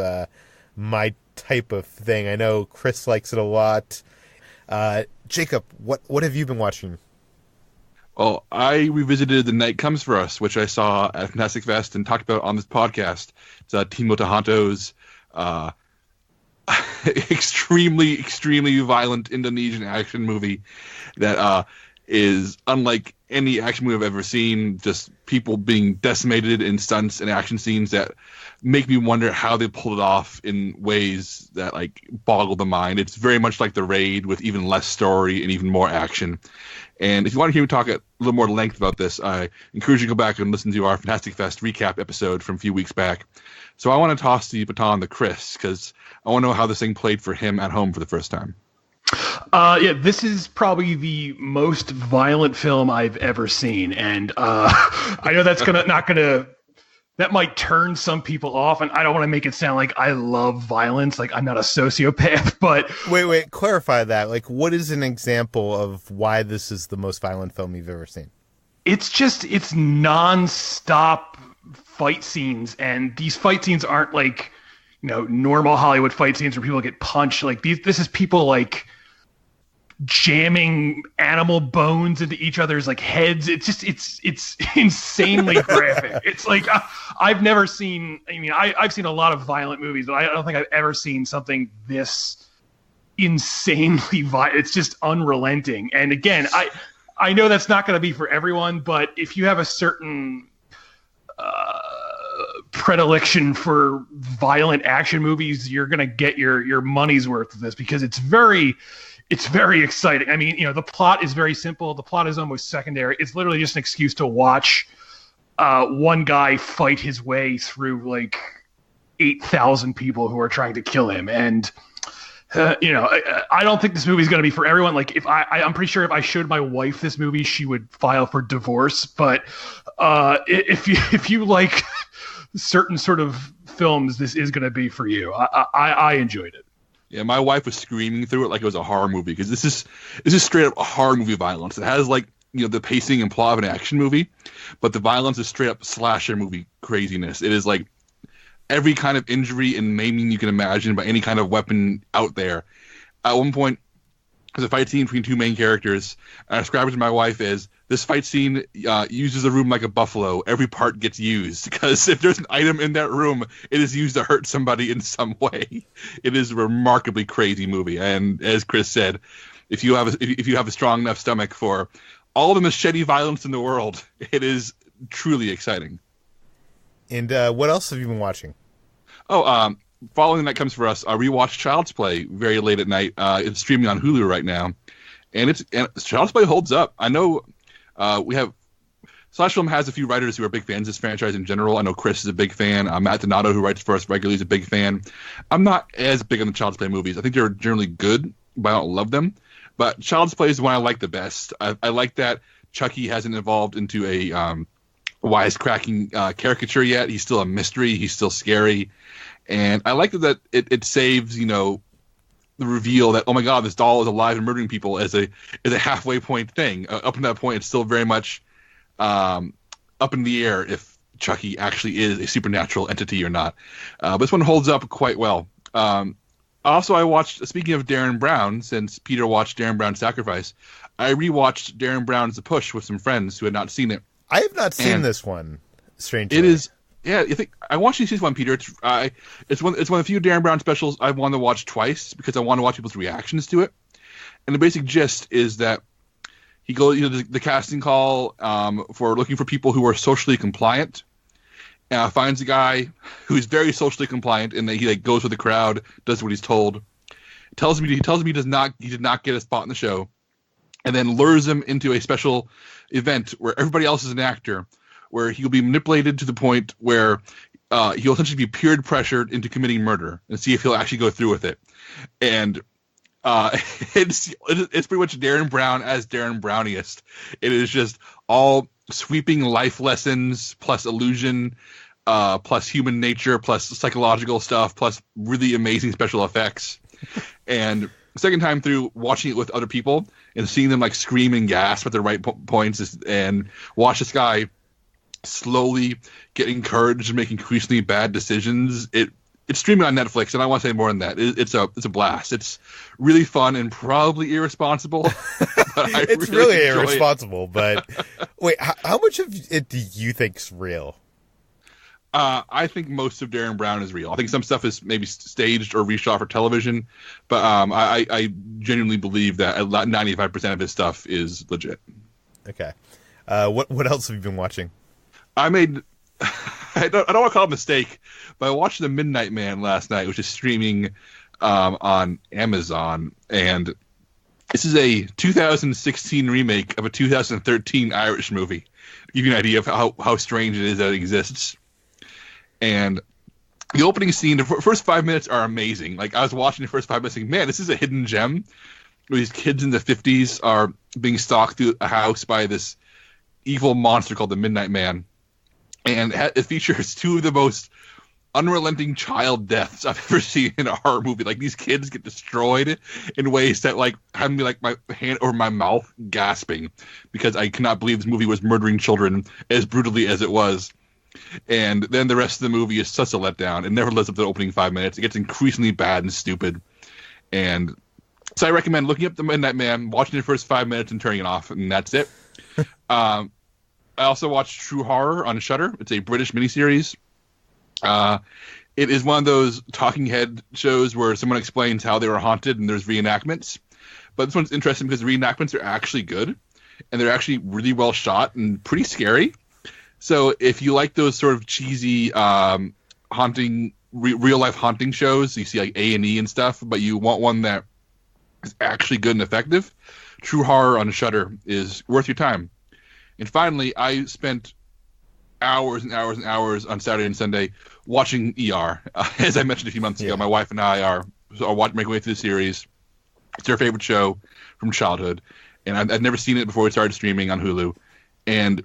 my type of thing. I know Chris likes it a lot. Jacob, what have you been watching? Well, I revisited The Night Comes For Us, which I saw at Fantastic Fest and talked about on this podcast. It's Timo Tjahjanto's extremely, extremely violent Indonesian action movie that is unlike any action movie I've ever seen. Just people being decimated in stunts and action scenes that make me wonder how they pulled it off in ways that boggle the mind. It's very much like The Raid, with even less story and even more action. And if you want to hear me talk at a little more length about this, I encourage you to go back and listen to our Fantastic Fest recap episode from a few weeks back. So I want to toss the baton to Chris, because I want to know how this thing played for him at home for the first time. This is probably the most violent film I've ever seen, and I know that's that might turn some people off, and I don't want to make it sound like I love violence, like I'm not a sociopath, but... Wait, clarify that. What is an example of why this is the most violent film you've ever seen? It's non-stop fight scenes, and these fight scenes aren't normal Hollywood fight scenes where people get punched. This is people jamming animal bones into each other's heads. It's insanely graphic. It's I've never seen. I've seen a lot of violent movies, but I don't think I've ever seen something this insanely violent. It's just unrelenting. And again, I know that's not going to be for everyone, but if you have a certain predilection for violent action movies, you're going to get your money's worth of this, because it's very exciting. The plot is very simple. The plot is almost secondary. It's literally just an excuse to watch one guy fight his way through 8,000 people who are trying to kill him. And I don't think this movie is going to be for everyone. I'm pretty sure if I showed my wife this movie, she would file for divorce. But if you like certain sort of films, this is going to be for you. I enjoyed it. Yeah, my wife was screaming through it like it was a horror movie, because this is straight up a horror movie violence. It has the pacing and plot of an action movie, but the violence is straight up slasher movie craziness. It is every kind of injury and maiming you can imagine by any kind of weapon out there. At one point, there's a fight scene between 2 main characters, and I described it to my wife as, this fight scene uses a room like a buffalo. Every part gets used, because if there's an item in that room, it is used to hurt somebody in some way. It is a remarkably crazy movie, and as Chris said, if you have a strong enough stomach for all the machete violence in the world, it is truly exciting. And what else have you been watching? Following The Night Comes For Us, I rewatched Child's Play very late at night. It's streaming on Hulu right now, and Child's Play holds up. I know Slash Film has a few writers who are big fans of this franchise in general. I know Chris is a big fan. Matt Donato, who writes for us regularly, is a big fan. I'm not as big on the Child's Play movies. I think they're generally good, but I don't love them. But Child's Play is the one I like the best. I like that Chucky hasn't evolved into a wisecracking caricature yet. He's still a mystery. He's still scary. And I like that it saves, the reveal that, oh my god, this doll is alive and murdering people as a halfway point thing. Up to that point, it's still very much up in the air if Chucky actually is a supernatural entity or not. But this one holds up quite well. Also, I watched, speaking of Derren Brown, since Peter watched Derren Brown's Sacrifice, I rewatched Derren Brown's The Push with some friends who had not seen it. I have not seen this one, strangely. It is, yeah, I think I watched this one, Peter. It's one of the few Derren Brown specials I want to watch twice because I want to watch people's reactions to it. And the basic gist is that he goes, the casting call for looking for people who are socially compliant. Finds a guy who's very socially compliant, and he goes with the crowd, does what he's told. Tells him he did not get a spot in the show, and then lures him into a special event where everybody else is an actor, where he'll be manipulated to the point where he'll essentially be peer pressured into committing murder, and see if he'll actually go through with it. And it's pretty much Derren Brown as Derren Browniest. It is just all sweeping life lessons plus illusion, plus human nature, plus psychological stuff, plus really amazing special effects. And second time through watching it with other people and seeing them scream and gasp at the right points and watch this guy slowly get encouraged and make increasingly bad decisions. It's streaming on Netflix, and I want to say more than that. It's a blast. It's really fun and probably irresponsible. It's really irresponsible. But wait, how much of it do you think's real? I think most of Derren Brown is real. I think some stuff is maybe staged or reshot for television, but I genuinely believe that 95% of his stuff is legit. Okay. What else have you been watching? I don't want to call it a mistake, but I watched The Midnight Man last night, which is streaming on Amazon, and this is a 2016 remake of a 2013 Irish movie. To give you an idea of how strange it is that it exists. And the opening scene, the first 5 minutes are amazing. I was watching the first 5 minutes thinking, man, this is a hidden gem. Where these kids in the 50s are being stalked through a house by this evil monster called the Midnight Man. And it features two of the most unrelenting child deaths I've ever seen in a horror movie. These kids get destroyed in ways that have me my hand over my mouth gasping because I cannot believe this movie was murdering children as brutally as it was. And then the rest of the movie is such a letdown. It never lives up to the opening 5 minutes. It gets increasingly bad and stupid. And so I recommend looking up The Midnight Man, watching the first 5 minutes and turning it off, and that's it. I also watched True Horror on Shudder. It's a British miniseries. It is one of those talking head shows where someone explains how they were haunted and there's reenactments. But this one's interesting because reenactments are actually good, and they're actually really well shot and pretty scary. So if you like those sort of cheesy haunting, real-life haunting shows, you see A&E and stuff, but you want one that is actually good and effective, True Horror on Shudder is worth your time. And finally, I spent hours and hours and hours on Saturday and Sunday watching ER. As I mentioned a few months ago, my wife and I are making our way through the series. It's our favorite show from childhood, and I'd never seen it before it started streaming on Hulu. And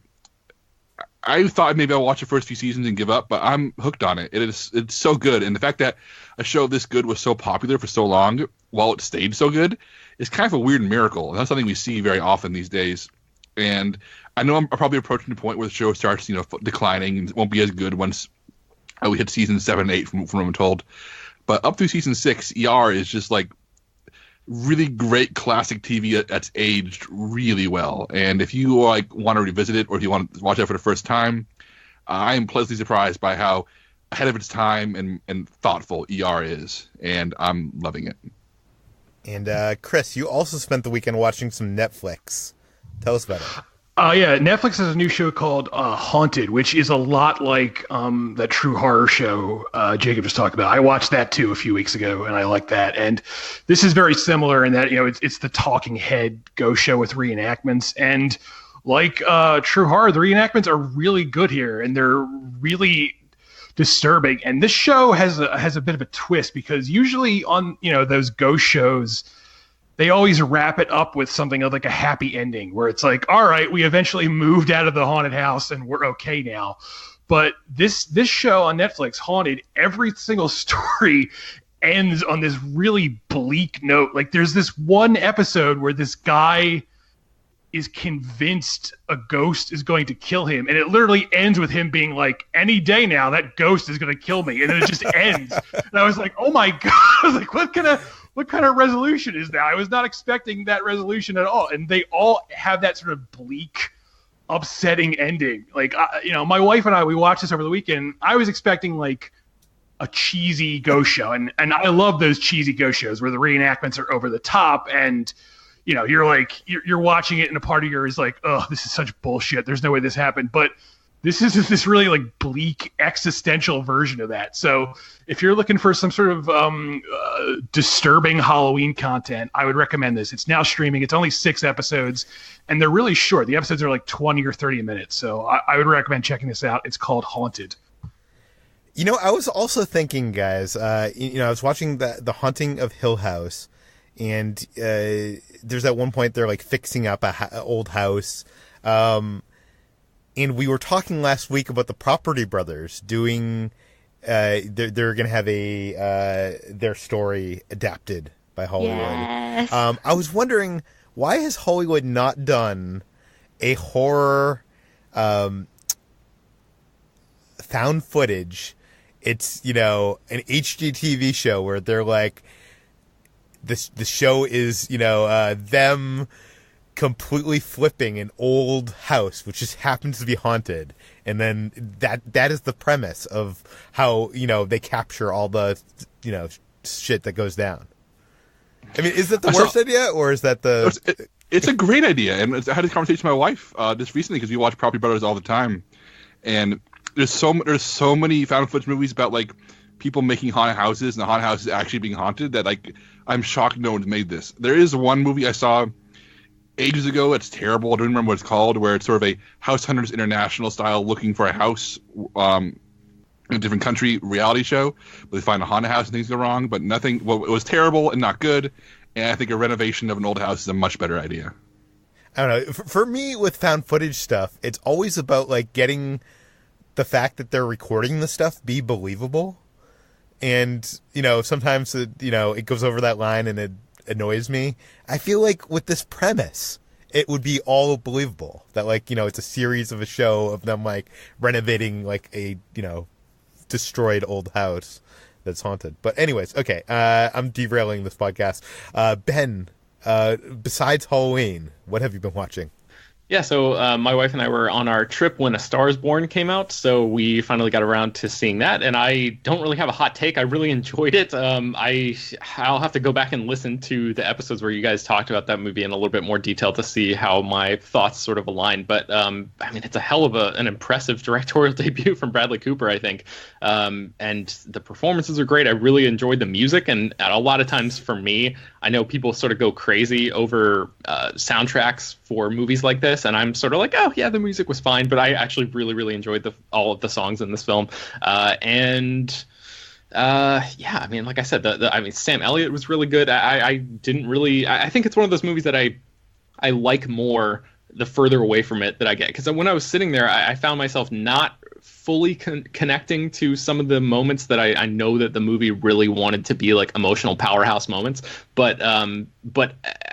I thought maybe I'll watch the first few seasons and give up, but I'm hooked on it. It's so good, and the fact that a show this good was so popular for so long while it stayed so good is kind of a weird miracle. And that's something we see very often these days. And I know I'm probably approaching the point where the show starts, declining and won't be as good once we hit season 7 and 8 from what I'm told. But up through season 6, ER is just really great classic TV that's aged really well. And if you want to revisit it, or if you want to watch it for the first time, I am pleasantly surprised by how ahead of its time and thoughtful ER is, and I'm loving it. And Chris, you also spent the weekend watching some Netflix. Tell us about it. Yeah, Netflix has a new show called Haunted, which is a lot like that True Horror show Jacob just talked about. I watched that too a few weeks ago, and I like that. And this is very similar in that it's the talking head ghost show with reenactments. And like True Horror, the reenactments are really good here, and they're really disturbing. And this show has a bit of a twist because usually on those ghost shows, they always wrap it up with something like a happy ending where it's all right, we eventually moved out of the haunted house and we're okay now. But this show on Netflix, Haunted, every single story ends on this really bleak note. Like there's this one episode where this guy is convinced a ghost is going to kill him, and it literally ends with him being like, any day now that ghost is going to kill me, and then it just ends. And I was like, oh my god. I was like, what kind of resolution is that? I was not expecting that resolution at all. And they all have that sort of bleak, upsetting ending. Like, my wife and I, we watched this over the weekend. I was expecting like a cheesy ghost show, and I love those cheesy ghost shows where the reenactments are over the top, and you're watching it, and a part of you is like, oh, this is such bullshit. There's no way this happened. But this is this really like bleak existential version of that. So if you're looking for some sort of disturbing Halloween content, I would recommend this. It's now streaming. It's only 6 episodes, and they're really short. The episodes are like 20 or 30 minutes. So I would recommend checking this out. It's called Haunted. I was also thinking, guys, I was watching the Haunting of Hill House, and there's at one point they're like fixing up a old house. And we were talking last week about the Property Brothers doing, they're going to have their story adapted by Hollywood. Yes. I was wondering, why has Hollywood not done a horror, found footage? It's, an HGTV show where they're like, the show is, them completely flipping an old house, which just happens to be haunted. And then that is the premise of how, they capture all the, shit that goes down. I mean, is that the worst idea, or is that the... It's a great idea. And I had a conversation with my wife just recently, because we watch Property Brothers all the time. And there's so many found footage movies about like people making haunted houses and the haunted houses actually being haunted that like I'm shocked no one's made this. There is one movie I saw ages ago. It's terrible. I don't remember what it's called, where it's sort of a House Hunters International style looking for a house in a different country reality show. But they find a haunted house and things go wrong. But nothing. Well, it was terrible and not good. And I think a renovation of an old house is a much better idea. I don't know. For me, with found footage stuff, it's always about like getting the fact that they're recording the stuff be believable. And, sometimes, it goes over that line and it annoys me. I feel like with this premise, it would be all believable. That, like, it's a series of a show of them, like, renovating, like, a, destroyed old house that's haunted. But anyways, okay, I'm derailing this podcast. Ben, besides Halloween, what have you been watching? Yeah, so my wife and I were on our trip when A Star is Born came out, so we finally got around to seeing that, and I don't really have a hot take. I really enjoyed it. I'll have to go back and listen to the episodes where you guys talked about that movie in a little bit more detail to see how my thoughts sort of align. But, it's a hell of an impressive directorial debut from Bradley Cooper, I think. And the performances are great. I really enjoyed the music, and a lot of times for me, I know people sort of go crazy over soundtracks for movies like this, and I'm sort of like, oh yeah, the music was fine, but I actually really, really enjoyed all of the songs in this film. Like I said, Sam Elliott was really good. I think it's one of those movies that I like more the further away from it that I get, because when I was sitting there, I found myself not fully connecting to some of the moments that I know that the movie really wanted to be like emotional powerhouse moments. But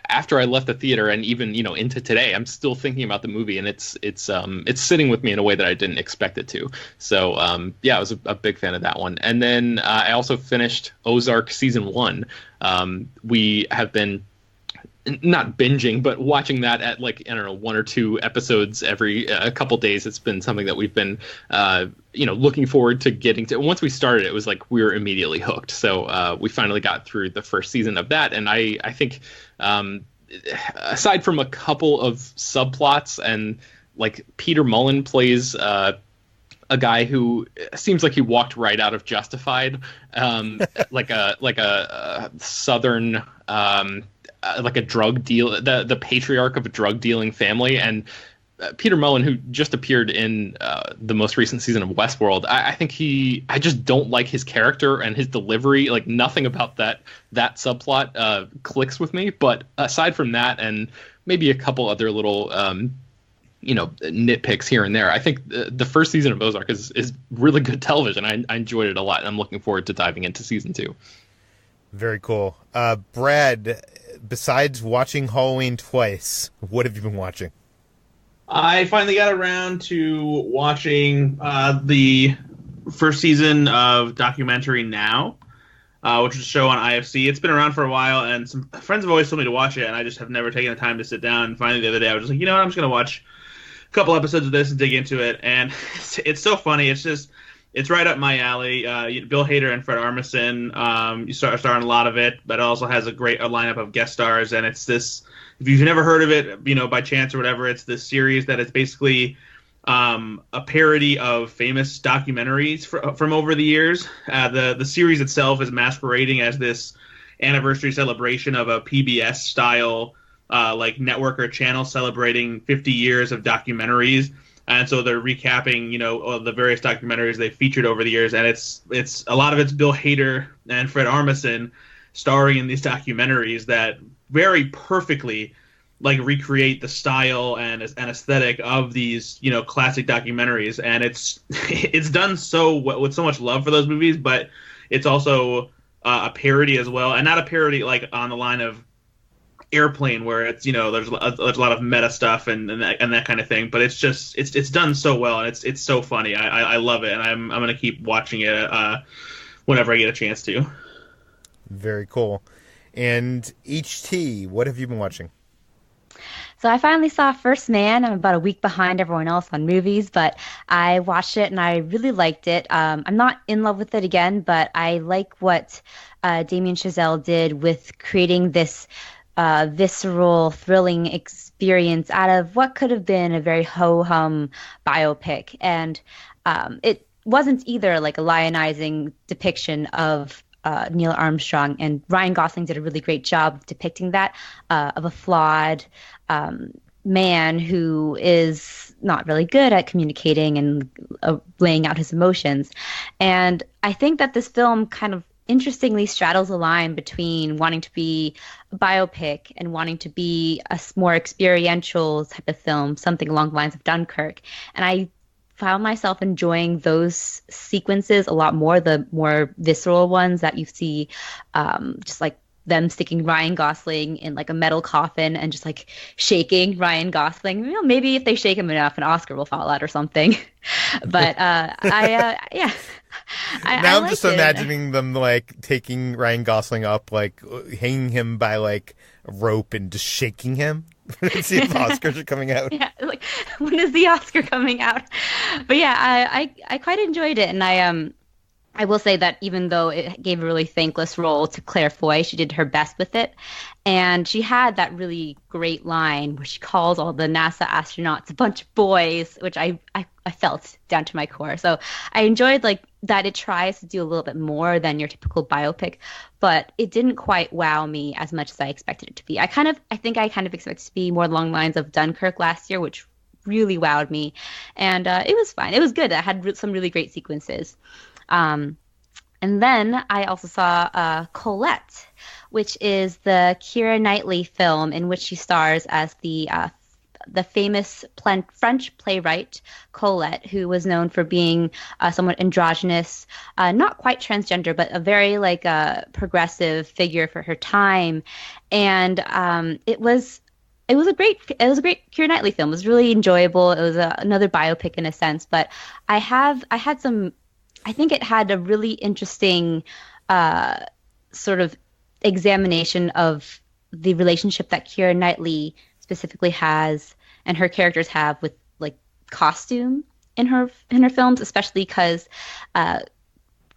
after I left the theater and even into today, I'm still thinking about the movie, and it's sitting with me in a way that I didn't expect it to. So I was a big fan of that one. And then I also finished Ozark season 1. We have been not binging, but watching that at 1 or 2 episodes every a couple days. It's been something that we've been looking forward to getting to. Once we started, it was like we were immediately hooked. So we finally got through the first season of that, and I think aside from a couple of subplots, and like Peter Mullen plays a guy who seems like he walked right out of Justified, like a southern like a drug deal, the patriarch of a drug dealing family. And Peter Mullen, who just appeared in the most recent season of Westworld, I think I just don't like his character and his delivery. Like nothing about that subplot clicks with me. But aside from that, and maybe a couple other little nitpicks here and there. I think the first season of Ozark is really good television. I enjoyed it a lot, and I'm looking forward to diving into season 2. Very cool. Brad, besides watching Halloween twice, what have you been watching? I finally got around to watching the first season of Documentary Now, which is a show on IFC. It's been around for a while, and some friends have always told me to watch it, and I just have never taken the time to sit down. And finally, the other day, I was just like, I'm just going to watch a couple episodes of this and dig into it. And it's so funny. It's right up my alley. Bill Hader and Fred Armisen, you start starring a lot of it, but it also has a great lineup of guest stars. And it's this, if you've never heard of it, by chance or whatever, it's this series that is basically a parody of famous documentaries from over the years. The series itself is masquerading as this anniversary celebration of a PBS style network or channel celebrating 50 years of documentaries. And so they're recapping, the various documentaries they've featured over the years, and it's a lot of it's Bill Hader and Fred Armisen starring in these documentaries that very perfectly recreate the style and aesthetic of these classic documentaries. And it's done so with so much love for those movies, but it's also a parody as well, and not a parody on the line of Airplane, where it's there's a lot of meta stuff and that kind of thing, but it's done so well, and it's so funny. I love it, and I'm gonna keep watching it whenever I get a chance to. Very cool. And HT, what have you been watching? So I finally saw First Man. I'm about a week behind everyone else on movies, but I watched it and I really liked it. I'm not in love with it again, but I like what Damien Chazelle did with creating this visceral, thrilling experience out of what could have been a very ho-hum biopic. And it wasn't either a lionizing depiction of Neil Armstrong, and Ryan Gosling did a really great job of depicting that, of a flawed man who is not really good at communicating and laying out his emotions. And I think that this film kind of interestingly straddles a line between wanting to be a biopic and wanting to be a more experiential type of film, something along the lines of Dunkirk. And I found myself enjoying those sequences a lot more, the more visceral ones that you see, just them sticking Ryan Gosling in a metal coffin and just shaking Ryan Gosling. Maybe if they shake him enough, an Oscar will fall out or something. But yeah. I'm just imagining them taking Ryan Gosling up, hanging him by a rope and just shaking him. See if the Oscars are coming out. Yeah, when is the Oscar coming out? But yeah, I quite enjoyed it, and I will say that even though it gave a really thankless role to Claire Foy, she did her best with it. And she had that really great line where she calls all the NASA astronauts a bunch of boys, which I felt down to my core. So I enjoyed that it tries to do a little bit more than your typical biopic, but it didn't quite wow me as much as I expected it to be. I think I expected it to be more along the lines of Dunkirk last year, which really wowed me. And it was fine. It was good. It had some really great sequences. And then I also saw Colette, which is the Keira Knightley film in which she stars as the famous French playwright Colette, who was known for being somewhat androgynous, not quite transgender, but a very progressive figure for her time. And it was a great Keira Knightley film. It was really enjoyable. It was another biopic in a sense, but I think it had a really interesting sort of examination of the relationship that Keira Knightley specifically has and her characters have with costume in her films, especially because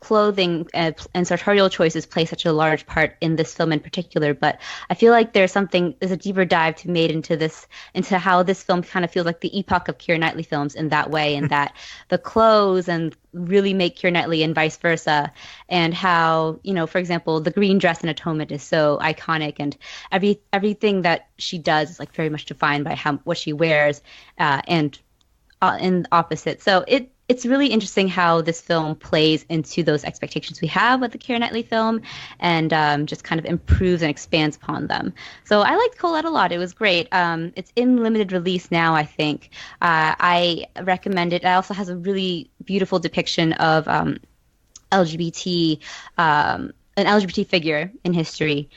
clothing and sartorial choices play such a large part in this film in particular. But I feel like there's a deeper dive to be made into how this film kind of feels like the epoch of Keira Knightley films in that way, and that the clothes and really make Keira Knightley and vice versa, and how, for example, the green dress in Atonement is so iconic, and everything that she does is very much defined by what she wears, and in opposite. So it's really interesting how this film plays into those expectations we have with the Keira Knightley film, and just kind of improves and expands upon them. So I liked Colette a lot. It was great. It's in limited release now, I think. I recommend it. It also has a really beautiful depiction of LGBT, an LGBT figure in history.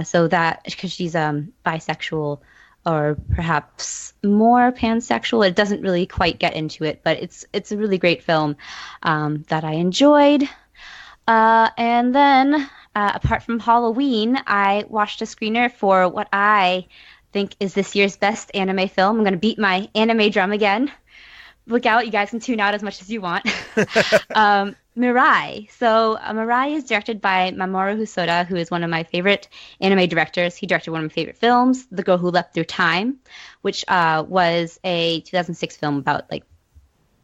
So that, because she's bisexual, or perhaps more pansexual. It doesn't really quite get into it, but it's a really great film that I enjoyed. And then, apart from Halloween, I watched a screener for what I think is this year's best anime film. I'm going to beat my anime drum again. Look out, you guys can tune out as much as you want. Mirai. So Mirai is directed by Mamoru Hosoda, who is one of my favorite anime directors. He directed one of my favorite films, The Girl Who Leapt Through Time, which was a 2006 film about like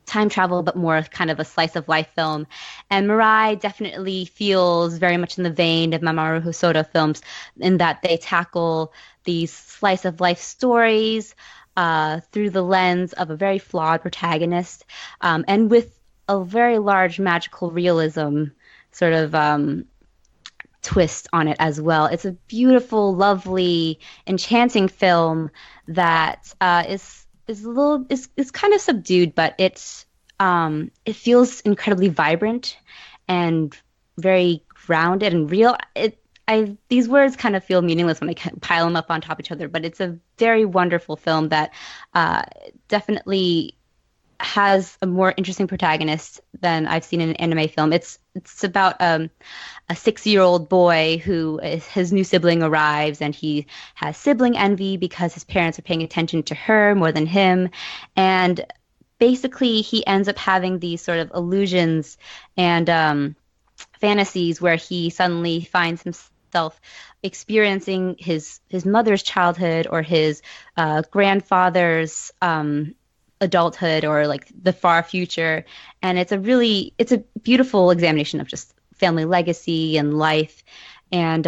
time travel, but more kind of a slice of life film. And Mirai definitely feels very much in the vein of Mamoru Hosoda films, in that they tackle these slice of life stories through the lens of a very flawed protagonist, and with a very large magical realism sort of twist on it as well. It's a beautiful, lovely, enchanting film that is kind of subdued, but it feels incredibly vibrant and very grounded and real. These words kind of feel meaningless when I pile them up on top of each other, but it's a very wonderful film that definitely has a more interesting protagonist than I've seen in an anime film. It's about a 6-year-old boy who his new sibling arrives, and he has sibling envy because his parents are paying attention to her more than him. And basically he ends up having these sort of illusions and fantasies where he suddenly finds himself experiencing his mother's childhood, or his grandfather's adulthood, or like the far future. And it's a beautiful examination of just family legacy and life and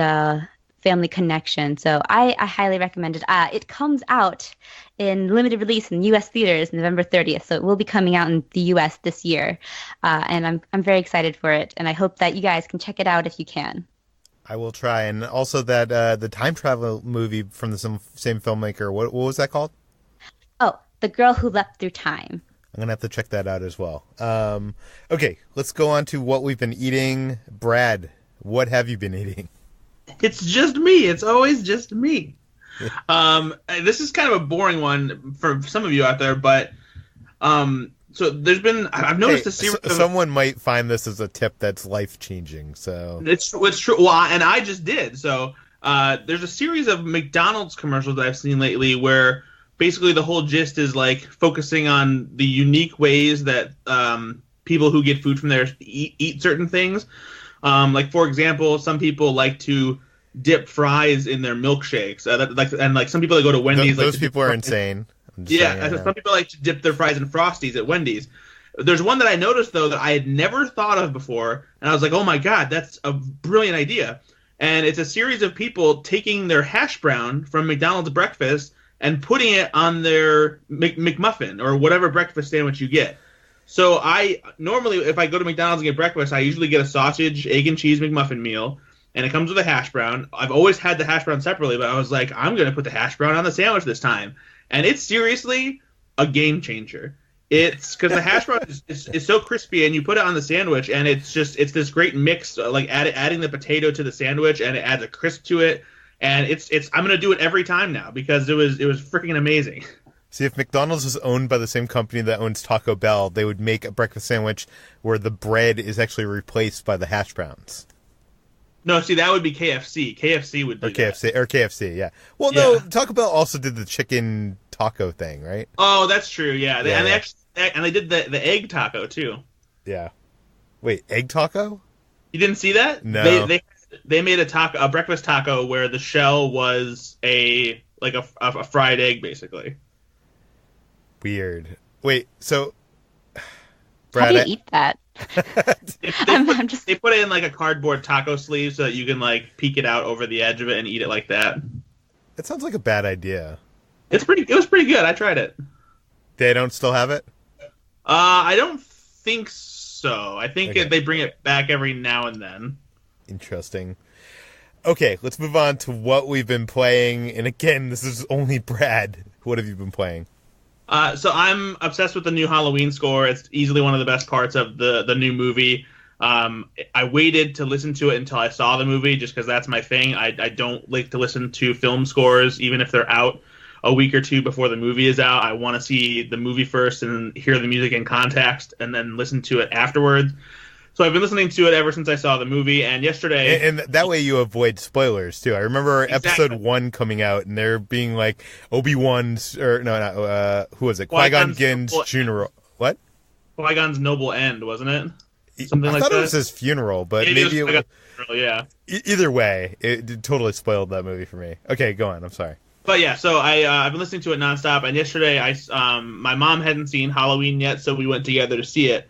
family connection. So I highly recommend it. It comes out in limited release in U.S. theaters November 30th, so it will be coming out in the U.S. this year, and I'm very excited for it, and I hope that you guys can check it out if you can. I will try. And also that the time travel movie from the same filmmaker, what was that called? Oh, The Girl Who Leapt Through Time. I'm going to have to check that out as well. Okay, let's go on to what we've been eating. Brad, what have you been eating? It's just me. It's always just me. This is kind of a boring one for some of you out there, but so there's been, I've noticed a series of... Someone might find this as a tip that's life-changing, so... It's true. Well, and I just did. So there's a series of McDonald's commercials that I've seen lately where basically the whole gist is like focusing on the unique ways that people who get food from there eat certain things. Like, for example, some people like to dip fries in their milkshakes. And some people that go to Wendy's... Those people are insane. Yeah, some people like to dip their fries in Frosties at Wendy's. There's one that I noticed, though, that I had never thought of before, and I was like, oh my god, that's a brilliant idea. And it's a series of people taking their hash brown from McDonald's breakfast and putting it on their McMuffin or whatever breakfast sandwich you get. So I normally, if I go to McDonald's and get breakfast, I usually get a sausage, egg, and cheese McMuffin meal, and it comes with a hash brown. I've always had the hash brown separately, but I was like, I'm going to put the hash brown on the sandwich this time. And it's seriously a game changer. It's because the hash brown is so crispy, and you put it on the sandwich, and it's this great mix, like adding the potato to the sandwich, and it adds a crisp to it. And I'm gonna do it every time now because it was freaking amazing. See, if McDonald's was owned by the same company that owns Taco Bell, they would make a breakfast sandwich where the bread is actually replaced by the hash browns. No, see, that would be KFC. KFC would do KFC, yeah. Well, yeah. No, Taco Bell also did the chicken taco thing, right? Oh, that's true, yeah. They did the egg taco, too. Yeah. Wait, egg taco? You didn't see that? No. They made a breakfast taco where the shell was a fried egg, basically. Weird. Wait, so... Brad, how do you eat that? They put it in like a cardboard taco sleeve so that you can like peek it out over the edge of it and eat it like that. It sounds like a bad idea. It was pretty good. I tried it. They don't still have it? I don't think so. I think Okay. they bring it back every now and then. Interesting. Okay, let's move on to what we've been playing. And again, this is only Brad. What have you been playing? So I'm obsessed with the new Halloween score. It's easily one of the best parts of the new movie. I waited to listen to it until I saw the movie, just because that's my thing. I don't like to listen to film scores, even if they're out a week or two before the movie is out. I want to see the movie first and hear the music in context, and then listen to it afterwards. So I've been listening to it ever since I saw the movie, and yesterday... And that way you avoid spoilers, too. I remember Exactly. episode 1 coming out, and there being like Obi-Wan's... Or, no, who was it? Qui-Gon Qui-Gon's Jinn's funeral. What? Qui-Gon's noble end, wasn't it? Something I like thought that. it was his funeral, but maybe it was... Yeah. Either way, it totally spoiled that movie for me. Okay, go on. I'm sorry. But yeah, so I've been listening to it nonstop, and yesterday my mom hadn't seen Halloween yet, so we went together to see it.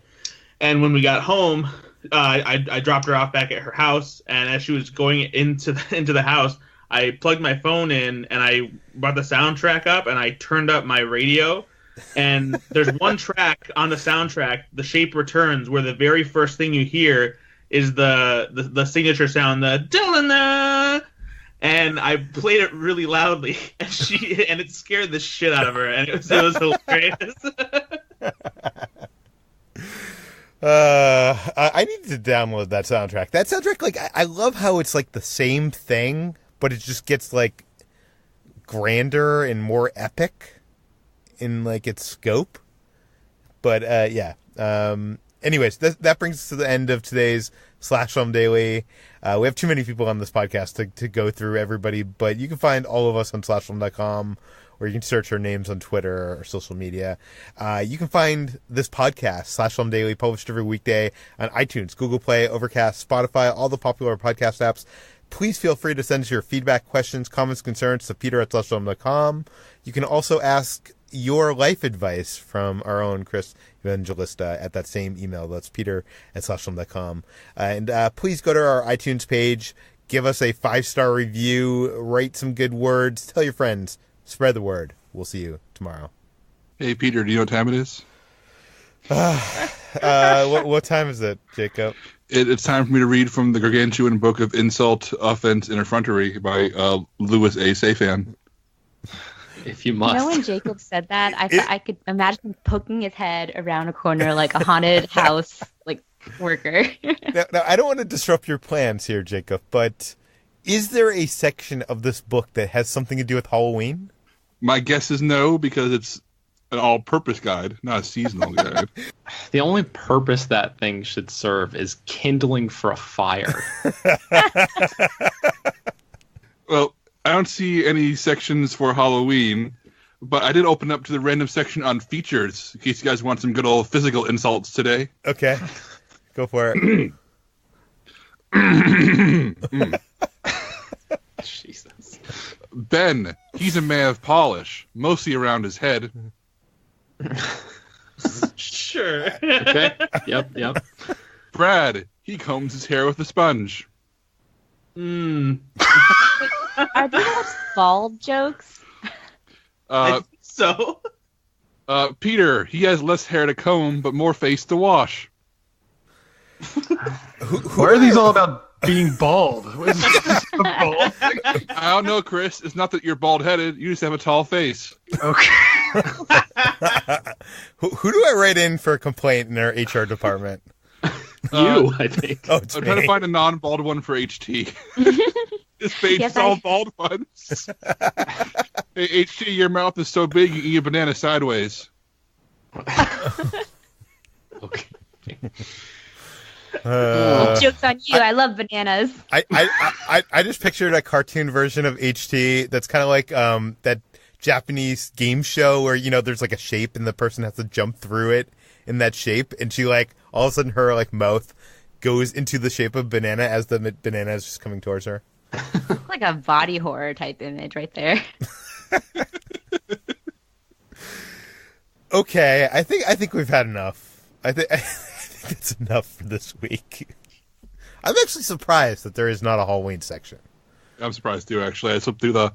And when we got home, I dropped her off back at her house, and as she was going into the house, I plugged my phone in, and I brought the soundtrack up, and I turned up my radio. And there's one track on the soundtrack, The Shape Returns, where the very first thing you hear is the signature sound, the Dylan. And I played it really loudly, and it scared the shit out of her, and it was hilarious. I need to download that soundtrack. That soundtrack, like, I love how it's like the same thing, but it just gets like grander and more epic in like its scope. But yeah. Anyways, that brings us to the end of today's Slash Film Daily. We have too many people on this podcast to go through everybody, but you can find all of us on slashfilm.com, or you can search our names on Twitter or social media. You can find this podcast, Slash Film Daily, published every weekday on iTunes, Google Play, Overcast, Spotify, all the popular podcast apps. Please feel free to send us your feedback, questions, comments, concerns to peter@slashfilm.com. You can also ask your life advice from our own Chris Evangelista at that same email. That's peter@slashfilm.com. And please go to our iTunes page, give us a 5-star review, write some good words, tell your friends, spread the word. We'll see you tomorrow. Hey, Peter, do you know what time it is? What time is it, Jacob? It's time for me to read from the gargantuan book of insult, offense, and effrontery by Louis A. Safan. If you must. You know, when Jacob said that, I could imagine poking his head around a corner like a haunted house like worker. Now, I don't want to disrupt your plans here, Jacob, but is there a section of this book that has something to do with Halloween? My guess is no, because it's an all-purpose guide, not a seasonal guide. The only purpose that thing should serve is kindling for a fire. Well, I don't see any sections for Halloween, but I did open up to the random section on features, in case you guys want some good old physical insults today. Okay. Go for it. Jesus. Ben, he's a man of polish, mostly around his head. Sure. Okay. Yep. Brad, he combs his hair with a sponge. Are these bald jokes? I think so. Peter, he has less hair to comb, but more face to wash. Why are these all about being bald? What is this a bald thing? I don't know, Chris. It's not that you're bald-headed. You just have a tall face. Okay. Who do I write in for a complaint in our HR department? I think. Oh, it's I'm me. trying to find a non-bald one for HT. This page Yes, is all bald ones. Hey, HT, your mouth is so big you can eat a banana sideways. Okay. Joke's on you. I love bananas. I just pictured a cartoon version of HT that's kind of like that Japanese game show where, you know, there's like a shape and the person has to jump through it in that shape, and she like all of a sudden her like mouth goes into the shape of banana as the banana is just coming towards her. Like a body horror type image right there. Okay, I think we've had enough. I think that's enough for this week. I'm actually surprised that there is not a Halloween section. I'm surprised too, actually. I slipped through the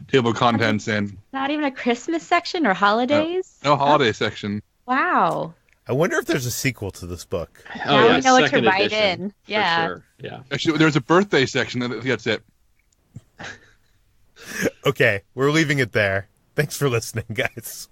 table of contents and Not even a Christmas section or holidays? no holiday section. Wow. Yeah. I wonder if there's a sequel to this book. Now we know what to second write edition, in. for Yeah. sure. Yeah. Actually, there's a birthday section. I think that's it. Okay, we're leaving it there. Thanks for listening, guys.